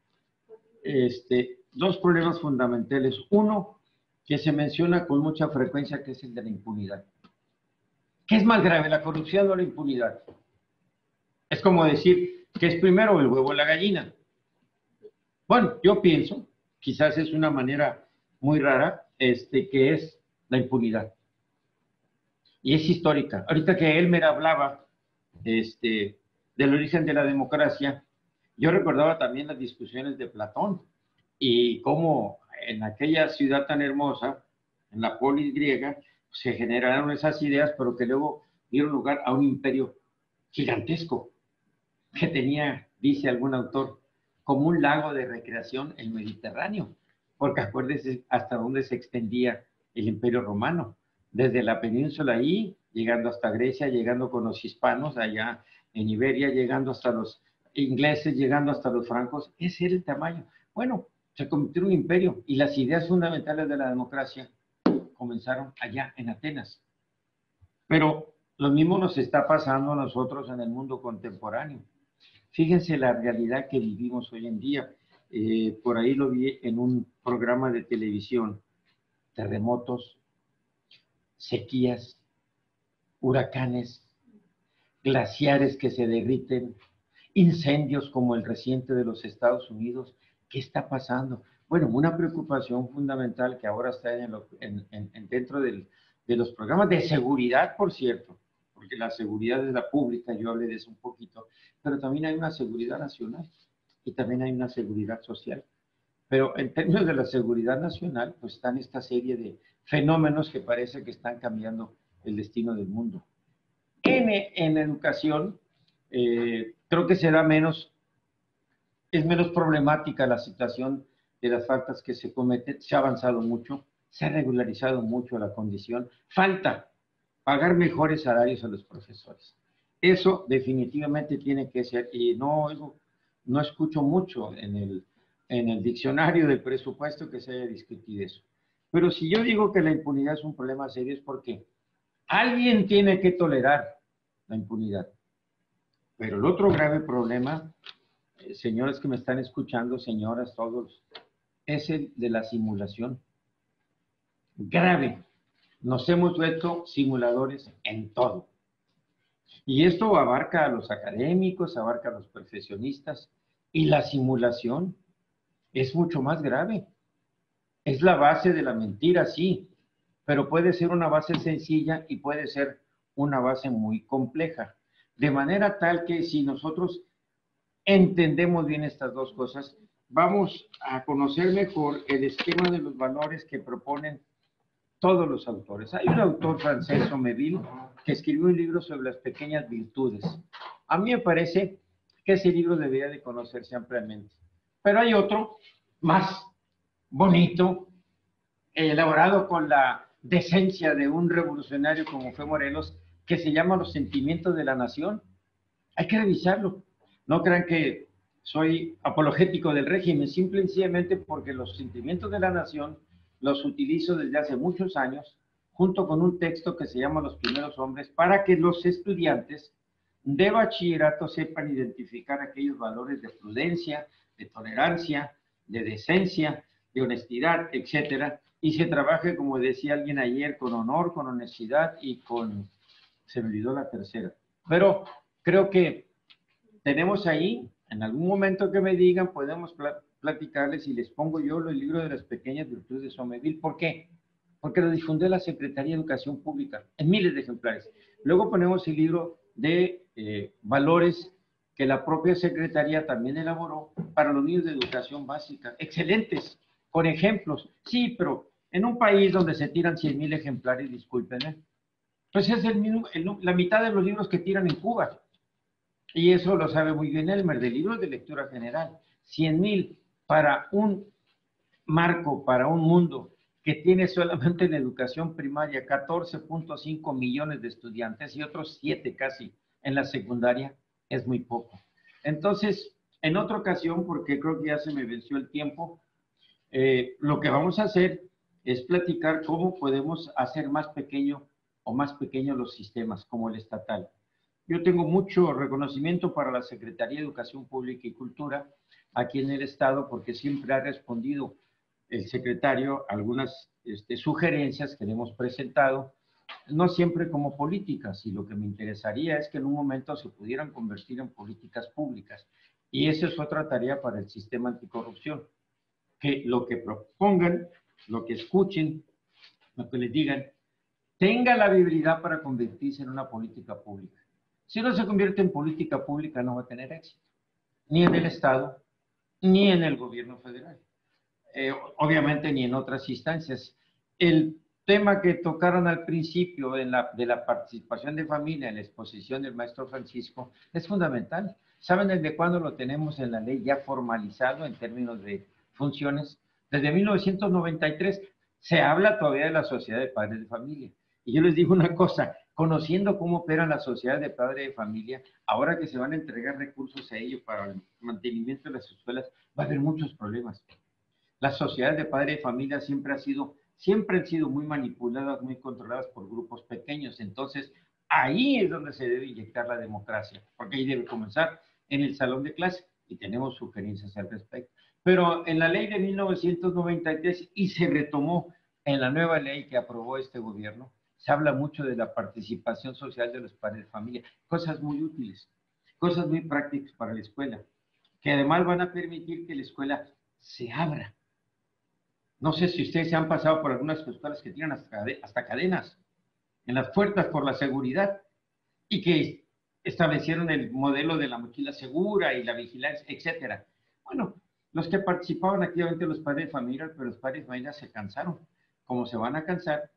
dos problemas fundamentales. Uno, que se menciona con mucha frecuencia, que es el de la impunidad. ¿Qué es más grave, la corrupción o la impunidad? Es como decir, ¿qué es primero, el huevo o la gallina? Bueno, yo pienso, quizás es una manera muy rara, que es la impunidad. Y es histórica. Ahorita que Elmer hablaba del origen de la democracia, yo recordaba también las discusiones de Platón y cómo en aquella ciudad tan hermosa, en la polis griega, se generaron esas ideas, pero que luego dieron lugar a un imperio gigantesco que tenía, dice algún autor, como un lago de recreación el Mediterráneo, porque acuérdense hasta dónde se extendía el imperio romano, desde la península ahí, llegando hasta Grecia, llegando con los hispanos allá en Iberia, llegando hasta los ingleses, llegando hasta los francos. Ese era el tamaño. Bueno, se convirtió en un imperio y las ideas fundamentales de la democracia comenzaron allá en Atenas. Pero lo mismo nos está pasando a nosotros en el mundo contemporáneo. Fíjense la realidad que vivimos hoy en día. Por ahí lo vi en un programa de televisión. Terremotos, sequías, huracanes, glaciares que se derriten, incendios como el reciente de los Estados Unidos. ¿Qué está pasando? Bueno, una preocupación fundamental que ahora está dentro de los programas de seguridad, por cierto, porque la seguridad es la pública, yo hablé de eso un poquito, pero también hay una seguridad nacional y también hay una seguridad social. Pero en términos de la seguridad nacional, pues están esta serie de fenómenos que parece que están cambiando el destino del mundo. En educación, creo que es menos problemática la situación de las faltas que se cometen. Se ha avanzado mucho, se ha regularizado mucho la condición. Falta pagar mejores salarios a los profesores. Eso definitivamente tiene que ser, y no escucho mucho en el diccionario del presupuesto que se haya discutido eso. Pero si yo digo que la impunidad es un problema serio es porque alguien tiene que tolerar la impunidad. Pero el otro grave problema, señores que me están escuchando, señoras, todos, es el de la simulación. Grave. Nos hemos vuelto simuladores en todo. Y esto abarca a los académicos, abarca a los profesionistas, y la simulación es mucho más grave. Es la base de la mentira, sí, pero puede ser una base sencilla y puede ser una base muy compleja. De manera tal que si nosotros entendemos bien estas dos cosas, vamos a conocer mejor el esquema de los valores que proponen todos los autores. Hay un autor francés, Somerville, que escribió un libro sobre las pequeñas virtudes. A mí me parece que ese libro debería de conocerse ampliamente. Pero hay otro más bonito, elaborado con la decencia de un revolucionario como fue Morelos, que se llama Los sentimientos de la nación. Hay que revisarlo. No crean que soy apologético del régimen, simple y sencillamente porque los sentimientos de la nación los utilizo desde hace muchos años, junto con un texto que se llama Los primeros hombres, para que los estudiantes de bachillerato sepan identificar aquellos valores de prudencia, de tolerancia, de decencia, de honestidad, etcétera, y se trabaje, como decía alguien ayer, con honor, con honestidad y con... se me olvidó la tercera. Pero creo que tenemos ahí, en algún momento que me digan, podemos platicarles y les pongo yo el libro de las pequeñas virtudes de Somerville. ¿Por qué? Porque lo difundió la Secretaría de Educación Pública en miles de ejemplares. Luego ponemos el libro de valores que la propia Secretaría también elaboró para los niños de educación básica. Excelentes, con ejemplos. Sí, pero en un país donde se tiran 100,000 ejemplares, discúlpenme, pues es la mitad de los libros que tiran en Cuba. Y eso lo sabe muy bien Elmer, de libros de lectura general. 100,000 para un marco para un mundo que tiene solamente en educación primaria 14.5 millones de estudiantes y otros 7 casi en la secundaria, es muy poco. Entonces, en otra ocasión, porque creo que ya se me venció el tiempo, lo que vamos a hacer es platicar cómo podemos hacer más pequeño o más pequeños los sistemas, como el estatal. Yo tengo mucho reconocimiento para la Secretaría de Educación Pública y Cultura aquí en el Estado, porque siempre ha respondido el secretario a algunas sugerencias que le hemos presentado, no siempre como políticas, y lo que me interesaría es que en un momento se pudieran convertir en políticas públicas. Y esa es otra tarea para el sistema anticorrupción, que lo que propongan, lo que escuchen, lo que les digan, tenga la viabilidad para convertirse en una política pública. Si no se convierte en política pública, no va a tener éxito, ni en el Estado, ni en el gobierno federal. Obviamente ni en otras instancias. El tema que tocaron al principio de la participación de familia en la exposición del maestro Francisco es fundamental. ¿Saben desde cuándo lo tenemos en la ley ya formalizado en términos de funciones? Desde 1993 se habla todavía de la sociedad de padres de familia. Y yo les digo una cosa, conociendo cómo opera la sociedad de padres de familia, ahora que se van a entregar recursos a ellos para el mantenimiento de las escuelas, va a haber muchos problemas. Las sociedades de padre de familia siempre han sido muy manipuladas, muy controladas por grupos pequeños. Entonces, ahí es donde se debe inyectar la democracia, porque ahí debe comenzar en el salón de clase y tenemos sugerencias al respecto. Pero en la ley de 1993 y se retomó en la nueva ley que aprobó este gobierno, se habla mucho de la participación social de los padres de familia, cosas muy útiles, cosas muy prácticas para la escuela, que además van a permitir que la escuela se abra. No sé si ustedes se han pasado por algunas escuelas que tienen hasta cadenas en las puertas por la seguridad y que establecieron el modelo de la mochila segura y la vigilancia, etcétera. Bueno, los que participaban activamente los padres de familia, pero los padres de familia se cansaron, como se van a cansar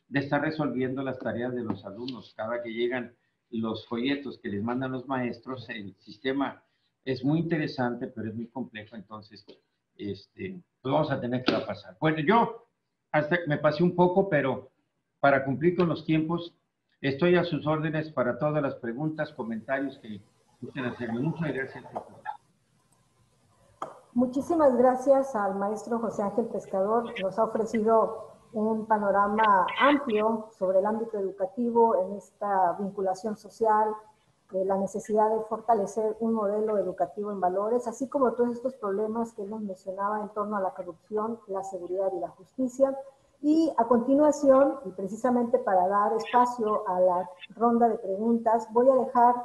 de estar resolviendo las tareas de los alumnos. Cada que llegan los folletos que les mandan los maestros, el sistema es muy interesante, pero es muy complejo, entonces pues vamos a tener que pasar. Bueno, yo hasta me pasé un poco, pero para cumplir con los tiempos, estoy a sus órdenes para todas las preguntas, comentarios que gusten hacerme. Muchas gracias. Muchísimas gracias al maestro José Ángel Pescador. Nos ha ofrecido un panorama amplio sobre el ámbito educativo en esta vinculación social, la necesidad de fortalecer un modelo educativo en valores, así como todos estos problemas que él nos mencionaba en torno a la corrupción, la seguridad y la justicia. Y a continuación, y precisamente para dar espacio a la ronda de preguntas, voy a dejar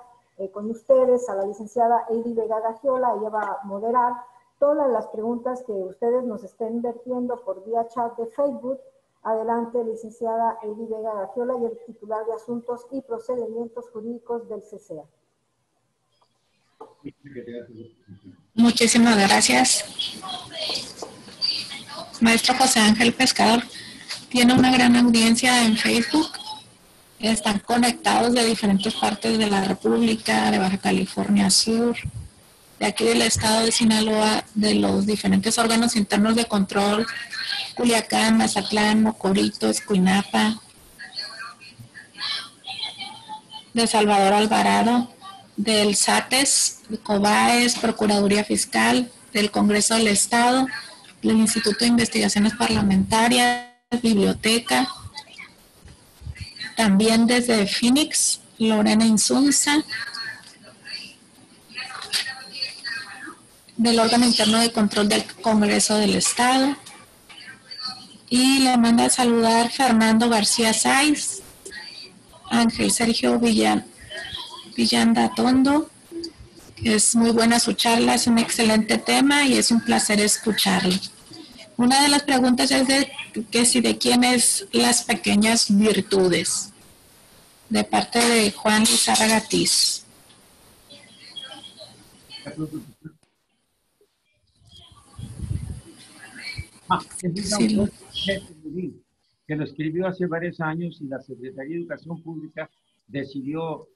con ustedes a la licenciada Eidy Vega Gagiola. Ella va a moderar todas las preguntas que ustedes nos estén vertiendo por vía chat de Facebook. Adelante, licenciada Eidy Vega Gagiola, y el titular de Asuntos y Procedimientos Jurídicos del CCEA. Muchísimas gracias. Maestro José Ángel Pescador tiene una gran audiencia en Facebook. Están conectados de diferentes partes de la República, de Baja California Sur, de aquí del estado de Sinaloa, de los diferentes órganos internos de control, Culiacán, Mazatlán, Mocorito, Escuinapa, de Salvador Alvarado, del SATES, de COBAES, Procuraduría Fiscal, del Congreso del Estado, del Instituto de Investigaciones Parlamentarias, Biblioteca, también desde Phoenix, Lorena Insunza, del órgano interno de control del Congreso del Estado, y le manda a saludar Fernando García Sáiz, Ángel Sergio Villanda Tondo. Es muy buena su charla, es un excelente tema y es un placer escucharlo. Una de las preguntas es de quién es Las Pequeñas Virtudes, de parte de Juan Lizárraga Tiz. Sí. Que lo escribió hace varios años y la Secretaría de Educación Pública decidió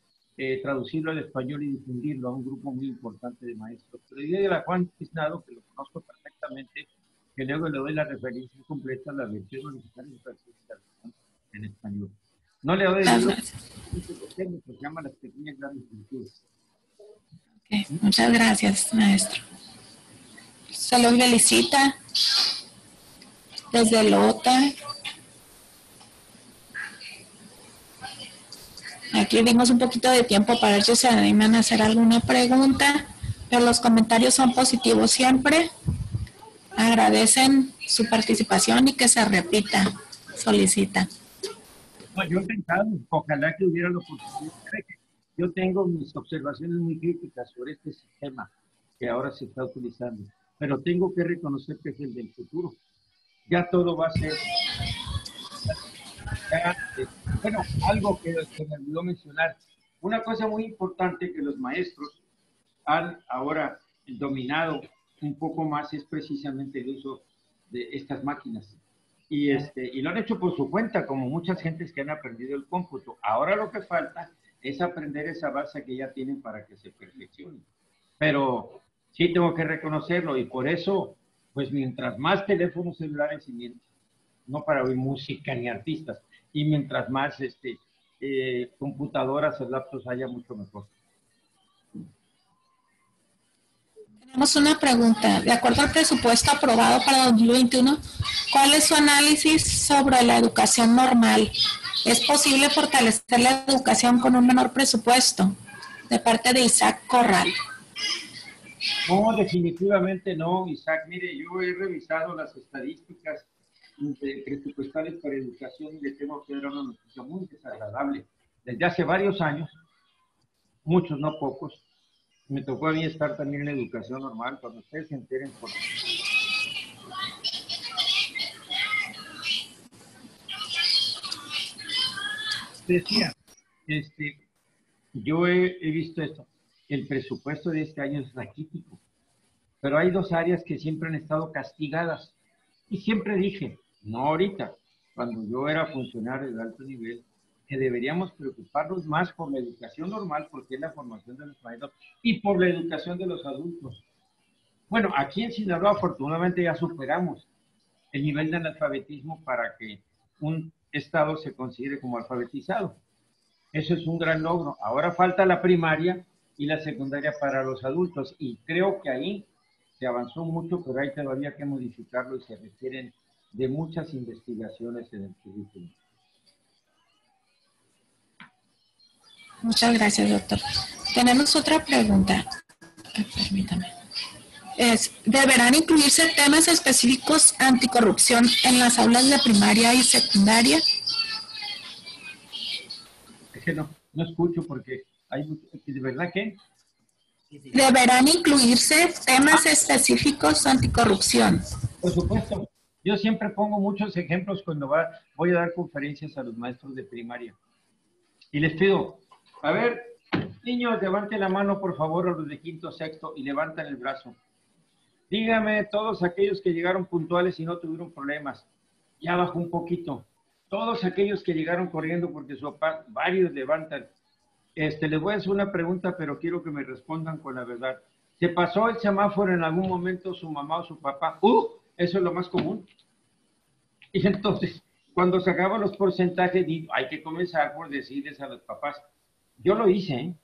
traducirlo al español y difundirlo a un grupo muy importante de maestros. Pero yo de la Juan Tiznado, que lo conozco perfectamente, que luego le doy la referencia completa a la versión original en español. No le doy el libro, se llama Las pequeñas grandes culturas. Okay. Muchas gracias, maestro. Se lo felicita desde Lota. Aquí dimos un poquito de tiempo para ver si se animan a hacer alguna pregunta, pero los comentarios son positivos siempre. Agradecen su participación y que se repita, solicita. No, yo encantado, ojalá que hubiera la oportunidad. Yo tengo mis observaciones muy críticas sobre este sistema que ahora se está utilizando, pero tengo que reconocer que es el del futuro. Ya todo va a ser... Bueno, algo que me olvidó mencionar. Una cosa muy importante que los maestros han ahora dominado un poco más es precisamente el uso de estas máquinas. Y lo han hecho por su cuenta, como muchas gentes que han aprendido el cómputo. Ahora lo que falta es aprender esa base que ya tienen para que se perfeccione. Pero sí tengo que reconocerlo, y por eso, pues mientras más teléfonos celulares, y no para oír música ni artistas, y mientras más computadoras o laptops haya, mucho mejor. Tenemos una pregunta. De acuerdo al presupuesto aprobado para 2021, ¿cuál es su análisis sobre la educación normal? ¿Es posible fortalecer la educación con un menor presupuesto? De parte de Isaac Corral. No, definitivamente no, Isaac. Mire, yo he revisado las estadísticas presupuestales para educación y le tengo que dar una noticia muy desagradable. Desde hace varios años, muchos, no pocos, me tocó a mí estar también en la educación normal, cuando ustedes se enteren por... Decía, yo he visto esto, el presupuesto de este año es raquítico, pero hay dos áreas que siempre han estado castigadas, y siempre dije, no ahorita, cuando yo era funcionario de alto nivel, que deberíamos preocuparnos más por la educación normal, porque es la formación de los maestros, y por la educación de los adultos. Bueno, aquí en Sinaloa afortunadamente ya superamos el nivel de analfabetismo para que un estado se considere como alfabetizado. Eso es un gran logro. Ahora falta la primaria y la secundaria para los adultos, y creo que ahí se avanzó mucho, pero hay todavía que modificarlo y se requieren de muchas investigaciones en el currículum. Muchas gracias, doctor. Tenemos otra pregunta. Permítame. ¿Deberán incluirse temas específicos anticorrupción en las aulas de primaria y secundaria? Es que no escucho porque hay mucho, ¿de verdad que? ¿Deberán incluirse temas específicos anticorrupción? Por supuesto. Yo siempre pongo muchos ejemplos cuando voy a dar conferencias a los maestros de primaria. Y les pido, a ver, niños, levanten la mano, por favor, a los de quinto, sexto, y levantan el brazo. Dígame, todos aquellos que llegaron puntuales y no tuvieron problemas. Ya bajó un poquito. Todos aquellos que llegaron corriendo porque su papá, varios levantan. Les voy a hacer una pregunta, pero quiero que me respondan con la verdad. ¿Se pasó el semáforo en algún momento su mamá o su papá? Eso es lo más común. Y entonces, cuando sacaba los porcentajes, digo, hay que comenzar por decirles a los papás. Yo lo hice, ¿eh?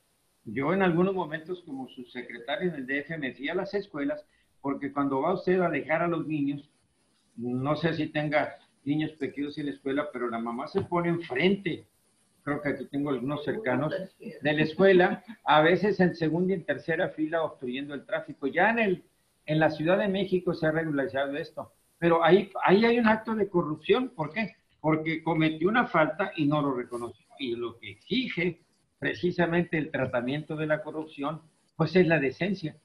Yo en algunos momentos como subsecretario en el DF me fui a las escuelas, porque cuando va usted a dejar a los niños, no sé si tenga niños pequeños en la escuela, pero la mamá se pone enfrente, creo que aquí tengo algunos cercanos, de la escuela, a veces en segunda y en tercera fila obstruyendo el tráfico. Ya en la Ciudad de México se ha regularizado esto, pero ahí hay un acto de corrupción. ¿Por qué? Porque cometió una falta y no lo reconoció. Y lo que exige precisamente el tratamiento de la corrupción, pues es la decencia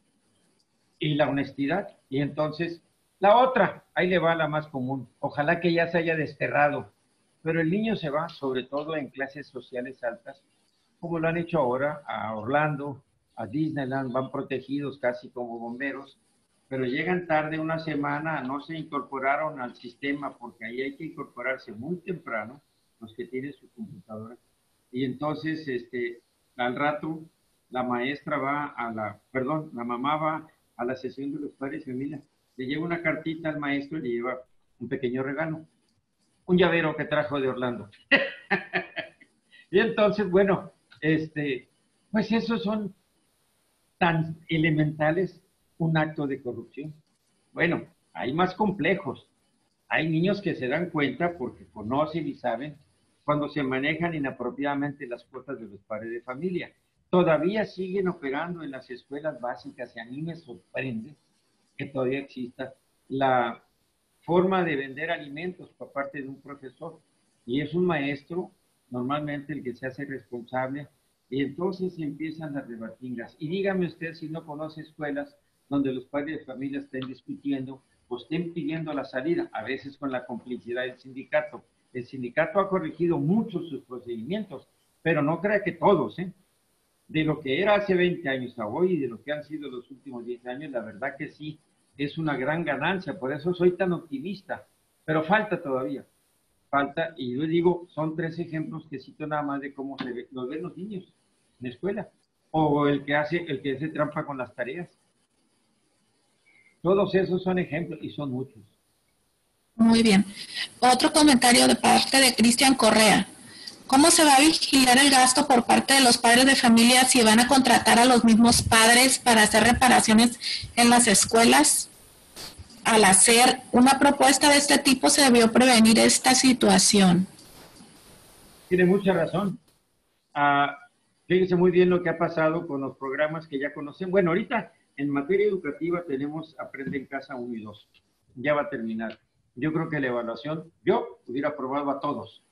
y la honestidad. Y entonces, la otra, ahí le va la más común. Ojalá que ya se haya desterrado, pero el niño se va, sobre todo en clases sociales altas, como lo han hecho ahora a Orlando, a Disneyland, van protegidos casi como bomberos, pero llegan tarde una semana, no se incorporaron al sistema, porque ahí hay que incorporarse muy temprano, los que tienen su computadora. Y entonces, al rato, la mamá va a la sesión de los padres y familia, le lleva una cartita al maestro y le lleva un pequeño regalo. Un llavero que trajo de Orlando. Y entonces, bueno, pues esos son tan elementales, un acto de corrupción. Bueno, hay más complejos. Hay niños que se dan cuenta porque conocen y saben cuando se manejan inapropiadamente las cuotas de los padres de familia. Todavía siguen operando en las escuelas básicas y a mí me sorprende que todavía exista la forma de vender alimentos por parte de un profesor. Y es un maestro, normalmente el que se hace responsable, y entonces empiezan las rebatingas. Y dígame usted si no conoce escuelas donde los padres de familia estén discutiendo o estén pidiendo la salida, a veces con la complicidad del sindicato. El sindicato ha corregido mucho sus procedimientos, pero no crea que todos, ¿eh? De lo que era hace 20 años a hoy y de lo que han sido los últimos 10 años, la verdad que sí, es una gran ganancia, por eso soy tan optimista, pero falta todavía, falta, y yo digo, son 3 ejemplos que cito nada más de cómo los ven los niños en la escuela, o el que hace trampa con las tareas. Todos esos son ejemplos y son muchos. Muy bien. Otro comentario de parte de Cristian Correa. ¿Cómo se va a vigilar el gasto por parte de los padres de familia si van a contratar a los mismos padres para hacer reparaciones en las escuelas? Al hacer una propuesta de este tipo se debió prevenir esta situación. Tiene mucha razón. Fíjense muy bien lo que ha pasado con los programas que ya conocen. Bueno, ahorita en materia educativa tenemos Aprende en Casa 1 y 2. Ya va a terminar. Yo creo que la evaluación, yo hubiera aprobado a todos.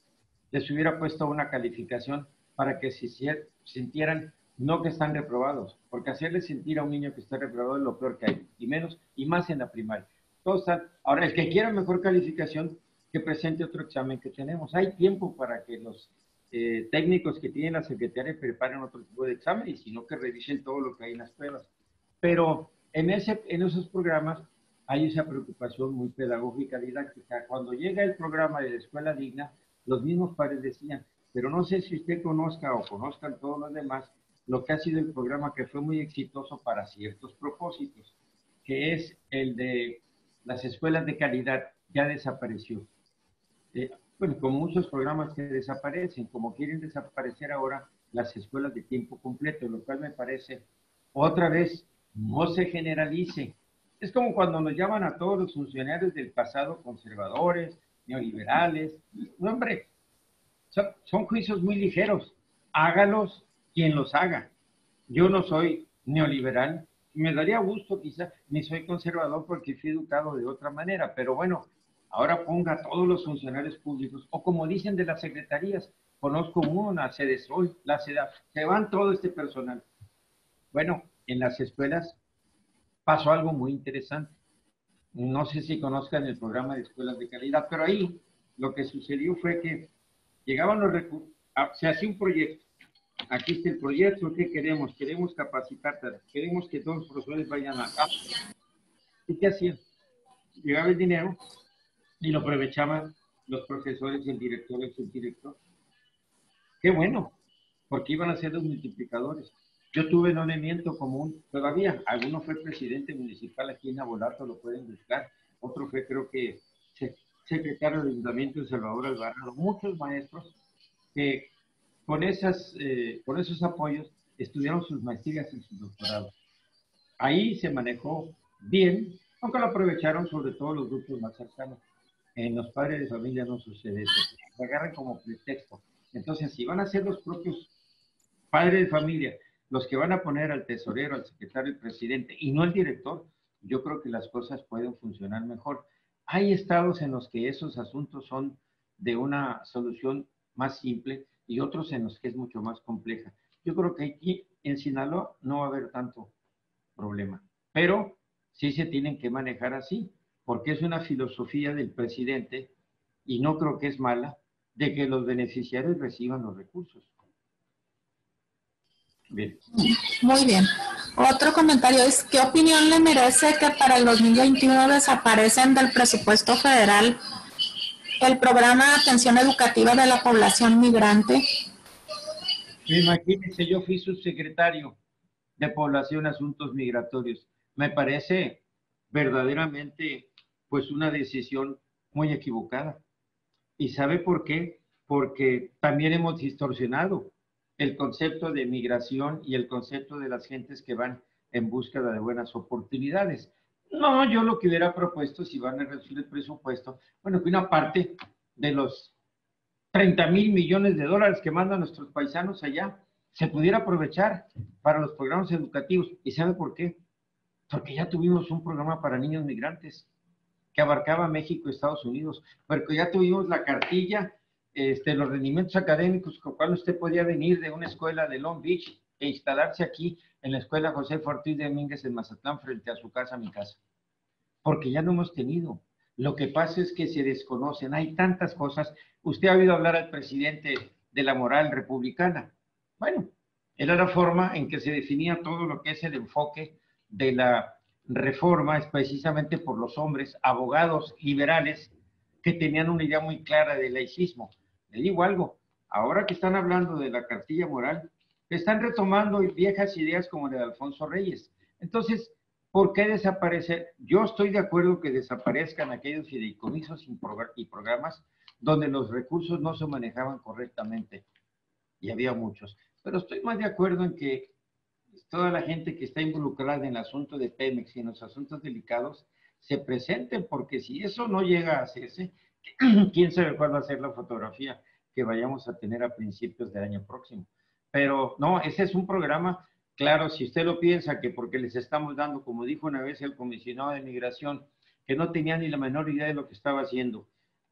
Les hubiera puesto una calificación para que se sintieran no que están reprobados, porque hacerle sentir a un niño que está reprobado es lo peor que hay, y más en la primaria. Todos están, ahora, el que quiera mejor calificación, que presente otro examen que tenemos. Hay tiempo para que los técnicos que tienen la secretaria preparen otro tipo de examen, y si no, que revisen todo lo que hay en las pruebas. Pero en esos programas hay esa preocupación muy pedagógica, didáctica. Cuando llega el programa de la Escuela Digna, los mismos padres decían, pero no sé si usted conozca o conozcan todos los demás, lo que ha sido el programa que fue muy exitoso para ciertos propósitos, que es el de las escuelas de calidad, ya desapareció. Bueno, como muchos programas que desaparecen, como quieren desaparecer ahora las escuelas de tiempo completo, lo cual me parece, otra vez, no se generalice. Es como cuando nos llaman a todos los funcionarios del pasado conservadores, neoliberales. No, hombre, son juicios muy ligeros. Hágalos quien los haga. Yo no soy neoliberal. Me daría gusto quizás, ni soy conservador porque fui educado de otra manera, pero bueno, ahora ponga a todos los funcionarios públicos, o como dicen de las secretarías, conozco una, CEDESOL, la SEDAF, se van todo este personal. Bueno, en las escuelas pasó algo muy interesante. No sé si conozcan el programa de escuelas de calidad, pero ahí lo que sucedió fue que llegaban los recursos, se hacía un proyecto. Aquí está el proyecto, ¿qué queremos? Queremos capacitar, queremos que todos los profesores vayan a... ¿Y qué hacían? Llegaba el dinero y lo aprovechaban los profesores, el director, el subdirector. Qué bueno, porque iban a ser los multiplicadores. Yo tuve un elemento común todavía. Alguno fue presidente municipal aquí en Abolato, lo pueden buscar. Otro fue, creo que, secretario del Ayuntamiento de Salvador Alvarado. Muchos maestros que con esos apoyos estudiaron sus maestrías y sus doctorados. Ahí se manejó bien, aunque lo aprovecharon sobre todo los grupos más cercanos. En los padres de familia no sucede eso. Se agarran como pretexto. Entonces, si van a ser los propios padres de familia los que van a poner al tesorero, al secretario, al presidente, y no al director, yo creo que las cosas pueden funcionar mejor. Hay estados en los que esos asuntos son de una solución más simple y otros en los que es mucho más compleja. Yo creo que aquí en Sinaloa no va a haber tanto problema, pero sí se tienen que manejar así, porque es una filosofía del presidente, y no creo que es mala, de que los beneficiarios reciban los recursos. Bien. Muy bien. Otro comentario es, ¿qué opinión le merece que para el 2021 desaparecen del presupuesto federal el programa de atención educativa de la población migrante? Imagínense, yo fui subsecretario de Población y Asuntos Migratorios. Me parece verdaderamente pues una decisión muy equivocada. ¿Y sabe por qué? Porque también hemos distorsionado el concepto de migración y el concepto de las gentes que van en búsqueda de buenas oportunidades. No, yo lo que hubiera propuesto, si van a reducir el presupuesto, bueno, que una parte de los 30,000 millones de dólares que mandan nuestros paisanos allá se pudiera aprovechar para los programas educativos. ¿Y sabe por qué? Porque ya tuvimos un programa para niños migrantes que abarcaba México y Estados Unidos, porque ya tuvimos la cartilla, los rendimientos académicos con cual usted podía venir de una escuela de Long Beach e instalarse aquí en la escuela José Ortiz de Domínguez en Mazatlán, frente a su casa, mi casa. Porque ya no hemos tenido. Lo que pasa es que se desconocen, hay tantas cosas. Usted ha oído hablar al presidente de la moral republicana. Bueno, era la forma en que se definía todo lo que es el enfoque de la reforma, es precisamente por los hombres, abogados liberales, que tenían una idea muy clara del laicismo. Le digo algo, ahora que están hablando de la cartilla moral, están retomando viejas ideas como la de Alfonso Reyes. Entonces, ¿por qué desaparecer? Yo estoy de acuerdo que desaparezcan aquellos fideicomisos y programas donde los recursos no se manejaban correctamente, y había muchos. Pero estoy más de acuerdo en que toda la gente que está involucrada en el asunto de Pemex y en los asuntos delicados se presenten, porque si eso no llega a hacerse, quién sabe cuál va a ser la fotografía que vayamos a tener a principios del año próximo. Pero no, ese es un programa, claro, si usted lo piensa que porque les estamos dando, como dijo una vez el comisionado de migración, que no tenía ni la menor idea de lo que estaba haciendo,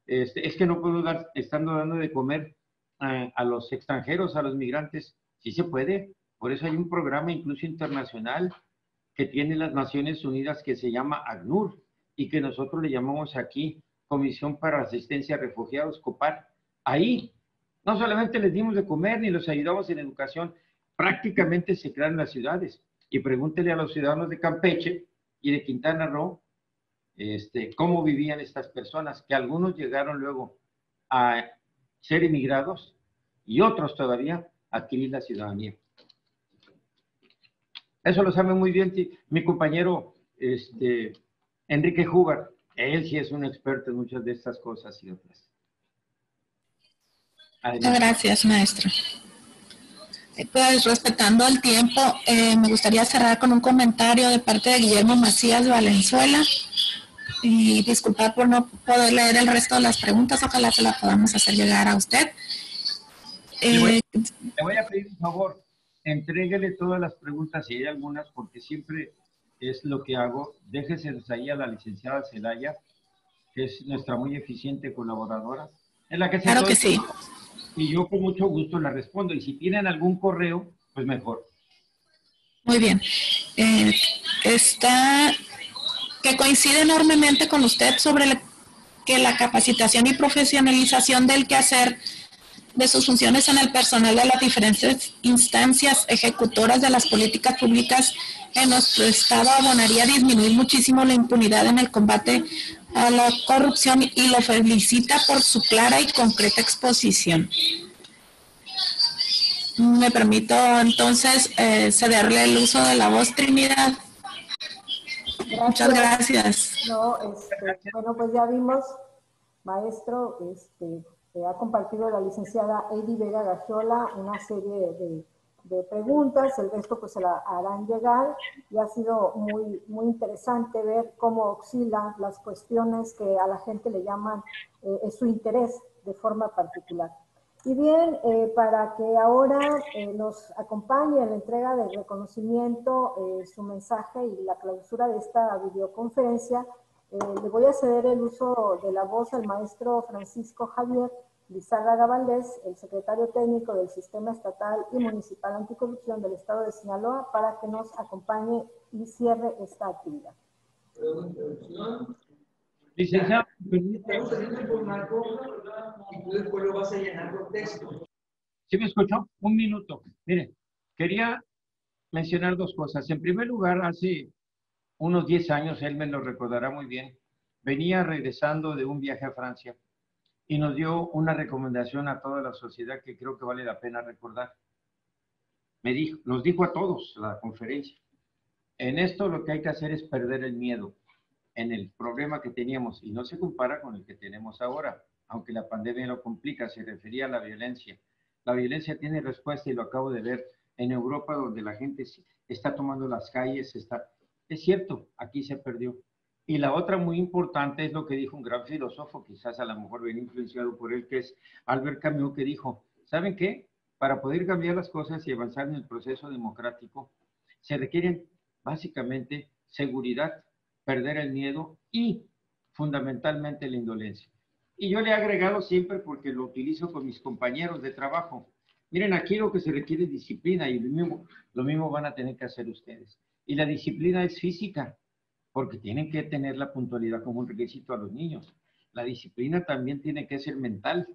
es que no puedo dar, estando dando de comer a los extranjeros, a los migrantes, sí se puede. Por eso hay un programa incluso internacional que tiene las Naciones Unidas que se llama ACNUR y que nosotros le llamamos aquí Comisión para Asistencia a Refugiados, COPAR. Ahí no solamente les dimos de comer ni los ayudamos en educación, prácticamente se crearon las ciudades. Y pregúntele a los ciudadanos de Campeche y de Quintana Roo cómo vivían estas personas, que algunos llegaron luego a ser inmigrados y otros todavía a adquirir la ciudadanía. Eso lo sabe muy bien mi compañero Enrique Huber. Él sí es un experto en muchas de estas cosas y otras. Muchas gracias, maestro. Pues respetando el tiempo, me gustaría cerrar con un comentario de parte de Guillermo Macías Valenzuela y disculpar por no poder leer el resto de las preguntas, ojalá se las podamos hacer llegar a usted. Le voy a pedir un favor, entréguele todas las preguntas, si hay algunas, porque siempre es lo que hago, déjeselos ahí a la licenciada Celaya, que es nuestra muy eficiente colaboradora, en la que se claro que sí. Y yo con mucho gusto la respondo, y si tienen algún correo, pues mejor. Muy bien. Que coincide enormemente con usted sobre que la capacitación y profesionalización del quehacer de sus funciones en el personal de las diferentes instancias ejecutoras de las políticas públicas en nuestro estado abonaría a disminuir muchísimo la impunidad en el combate a la corrupción y lo felicita por su clara y concreta exposición. Me permito entonces cederle el uso de la voz, Trinidad. Gracias. Muchas gracias. No, bueno, pues ya vimos, maestro, ha compartido la licenciada Eddie Vega Gaxiola una serie de preguntas, el resto pues se la harán llegar, y ha sido muy, muy interesante ver cómo oscilan las cuestiones que a la gente le llaman su interés de forma particular. Y bien, para que ahora nos acompañe en la entrega del reconocimiento, su mensaje y la clausura de esta videoconferencia, le voy a ceder el uso de la voz al maestro Francisco Javier Lizárraga Valdés, el secretario técnico del Sistema Estatal y Municipal Anticorrupción del Estado de Sinaloa, para que nos acompañe y cierre esta actividad. Licenciado, estamos haciendo el formato y tú después lo vas a llenar con texto. ¿Sí me escuchó? Un minuto. Mire, quería mencionar dos cosas. En primer lugar, hace unos 10 años, él me lo recordará muy bien, venía regresando de un viaje a Francia y nos dio una recomendación a toda la sociedad que creo que vale la pena recordar. Nos dijo a todos la conferencia, en esto lo que hay que hacer es perder el miedo. en el problema que teníamos, y no se compara con el que tenemos ahora, aunque la pandemia lo complica, se refería a la violencia. La violencia tiene respuesta y lo acabo de ver en Europa, donde la gente está tomando las calles, es cierto, aquí se perdió. Y la otra muy importante es lo que dijo un gran filósofo, quizás a lo mejor bien influenciado por él, que es Albert Camus, que dijo, ¿saben qué? Para poder cambiar las cosas y avanzar en el proceso democrático, se requieren básicamente seguridad, perder el miedo y fundamentalmente la indolencia. Y yo le he agregado siempre, porque lo utilizo con mis compañeros de trabajo, miren, aquí lo que se requiere es disciplina, y lo mismo van a tener que hacer ustedes. Y la disciplina es física, porque tienen que tener la puntualidad como un requisito a los niños. La disciplina también tiene que ser mental,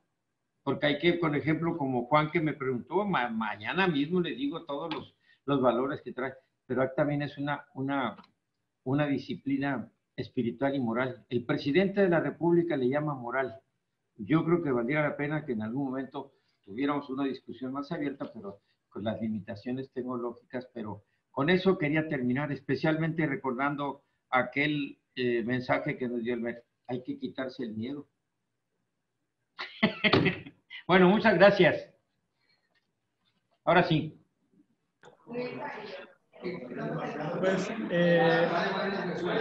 porque hay que, por ejemplo, como Juan que me preguntó, mañana mismo le digo todos los valores que trae, pero también es una disciplina espiritual y moral. El presidente de la República le llama moral. Yo creo que valdría la pena que en algún momento tuviéramos una discusión más abierta, pero con las limitaciones tecnológicas, pero con eso quería terminar, especialmente recordando aquel mensaje que nos dio el MER. Hay que quitarse el miedo. Bueno, muchas gracias. Ahora sí. Pues,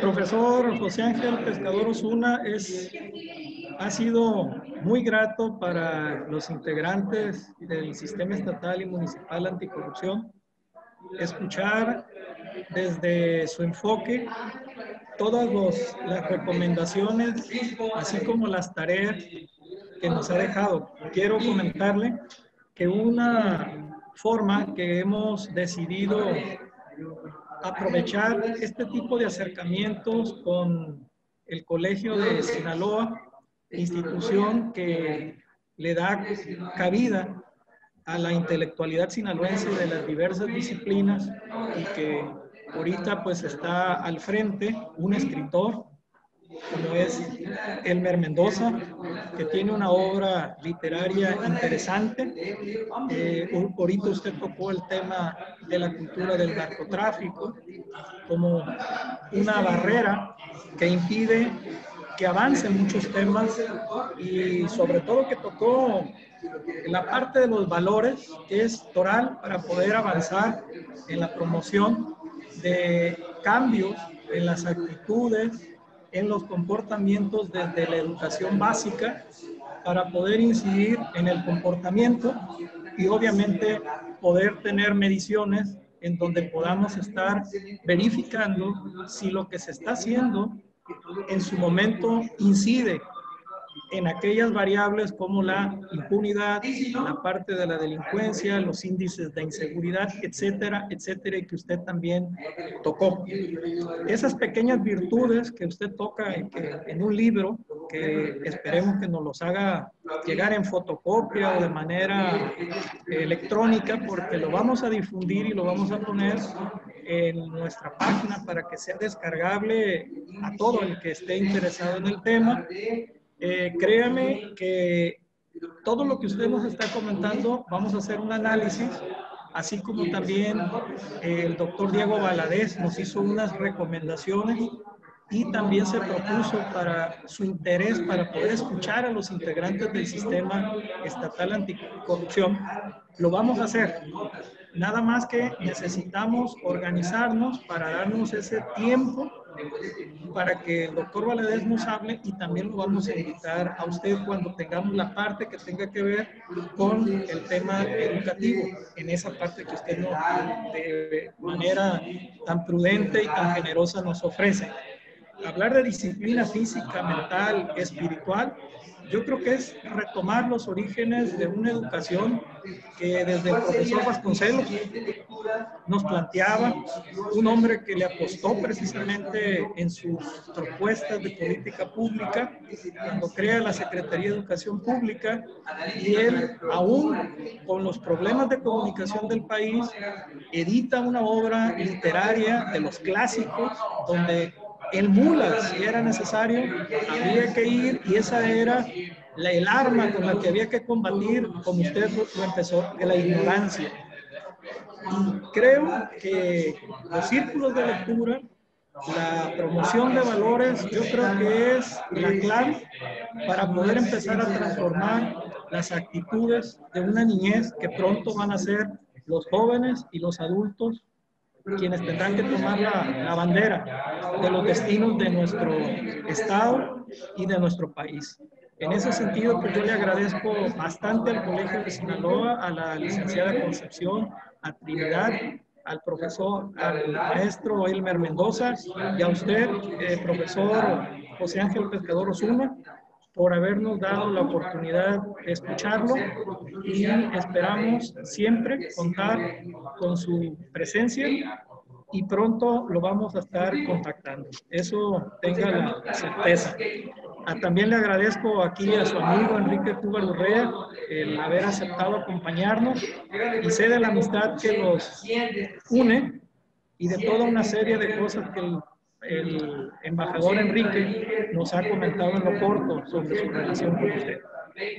profesor José Ángel Pescador Osuna, ha sido muy grato para los integrantes del Sistema Estatal y Municipal Anticorrupción escuchar desde su enfoque todas las recomendaciones, así como las tareas que nos ha dejado. Quiero comentarle que una forma que hemos decidido aprovechar este tipo de acercamientos con el Colegio de Sinaloa, institución que le da cabida a la intelectualidad sinaloense de las diversas disciplinas, y que ahorita pues está al frente un escritor como es Elmer Mendoza, que tiene una obra literaria interesante. Ahorita usted tocó el tema de la cultura del narcotráfico como una barrera que impide que avancen muchos temas, y sobre todo que tocó la parte de los valores, que es toral para poder avanzar en la promoción de cambios en las actitudes, en los comportamientos desde la educación básica, para poder incidir en el comportamiento y obviamente poder tener mediciones en donde podamos estar verificando si lo que se está haciendo en su momento incide en aquellas variables como la impunidad, la parte de la delincuencia, los índices de inseguridad, etcétera, etcétera, y que usted también tocó. Esas pequeñas virtudes que usted toca en un libro, que esperemos que nos los haga llegar en fotocopia o de manera electrónica, porque lo vamos a difundir y lo vamos a poner en nuestra página para que sea descargable a todo el que esté interesado en el tema. Créame que todo lo que usted nos está comentando, vamos a hacer un análisis, así como también el doctor Diego Valadez nos hizo unas recomendaciones, y también se propuso para su interés para poder escuchar a los integrantes del Sistema Estatal Anticorrupción. Lo vamos a hacer. Nada más que necesitamos organizarnos para darnos ese tiempo para que el doctor Valadez nos hable, y también lo vamos a invitar a usted cuando tengamos la parte que tenga que ver con el tema educativo, en esa parte que usted de manera tan prudente y tan generosa nos ofrece. Hablar de disciplina física, mental, espiritual, yo creo que es retomar los orígenes de una educación que desde el profesor Vasconcelos nos planteaba, un hombre que le apostó precisamente en sus propuestas de política pública cuando crea la Secretaría de Educación Pública, y él, aún con los problemas de comunicación del país, edita una obra literaria de los clásicos donde el mula, si era necesario, había que ir, y esa era el arma con la que había que combatir, como usted lo empezó, de la ignorancia. Y creo que los círculos de lectura La promoción de valores yo creo que es la clave para poder empezar a transformar las actitudes de una niñez que pronto van a ser los jóvenes y los adultos quienes tendrán que tomar la bandera de los destinos de nuestro estado y de nuestro país. En ese sentido, pues yo le agradezco bastante al Colegio de Sinaloa, a la licenciada Concepción, a Trinidad, al profesor, al maestro Elmer Mendoza y a usted, profesor José Ángel Pescador Osuna, por habernos dado la oportunidad de escucharlo y esperamos siempre contar con su presencia y pronto lo vamos a estar contactando. Eso tenga la certeza. También le agradezco aquí a su amigo Enrique Cuba Urrea el haber aceptado acompañarnos y sé de la amistad que los une y de toda una serie de cosas que el embajador Enrique nos ha comentado en lo corto sobre su relación con usted.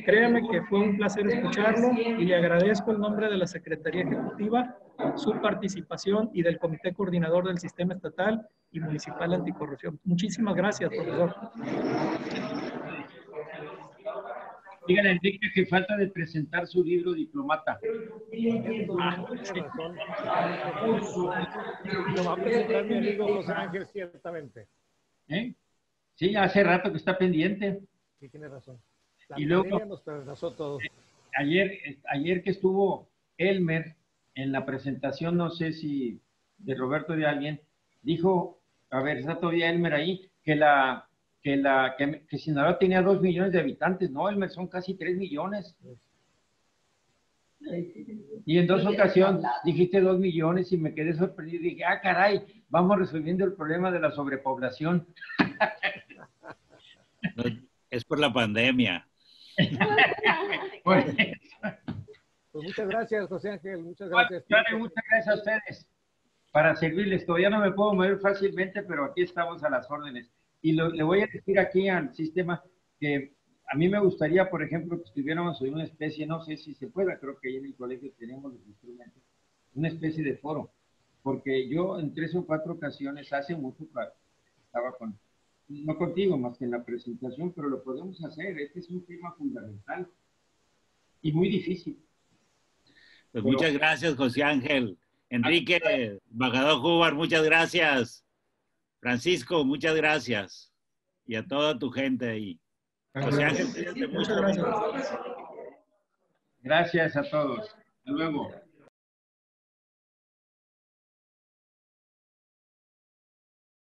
Créame que fue un placer escucharlo y le agradezco en nombre de la Secretaría Ejecutiva su participación y del Comité Coordinador del Sistema Estatal y Municipal Anticorrupción. Muchísimas gracias, profesor. Díganle, Enrique, que falta de presentar su libro Diplomata. Tiene razón. Lo va a presentar mi amigo José Ángel, ciertamente. Sí, hace rato que está pendiente. Sí, tiene razón. Y luego, nos retrasó todo. Ayer que estuvo Elmer en la presentación, no sé si de Roberto de alguien, dijo, a ver, está todavía Elmer ahí, que Sinaloa tenía 2 millones de habitantes. No, Elmer, son casi 3 millones. Y en 2 ocasiones dijiste 2 millones y me quedé sorprendido. Dije, ah, caray, vamos resolviendo el problema de la sobrepoblación. Es por la pandemia. Pues muchas gracias, José Ángel. Muchas gracias. Muchas gracias a ustedes para servirles. Todavía no me puedo mover fácilmente, pero aquí estamos a las órdenes. Y le voy a decir aquí al sistema que a mí me gustaría, por ejemplo, que estuviéramos en una especie, no sé si se pueda, creo que ahí en el colegio tenemos los instrumentos, una especie de foro, porque yo en 3 o 4 ocasiones, hace mucho, estaba no contigo más que en la presentación, pero lo podemos hacer. Este es un tema fundamental y muy difícil. Pues muchas gracias, José Ángel. Enrique, embajador Hubar, muchas gracias. Francisco, muchas gracias. Y a toda tu gente ahí. José Ángel, muchas gracias. Gracias a todos. Hasta luego.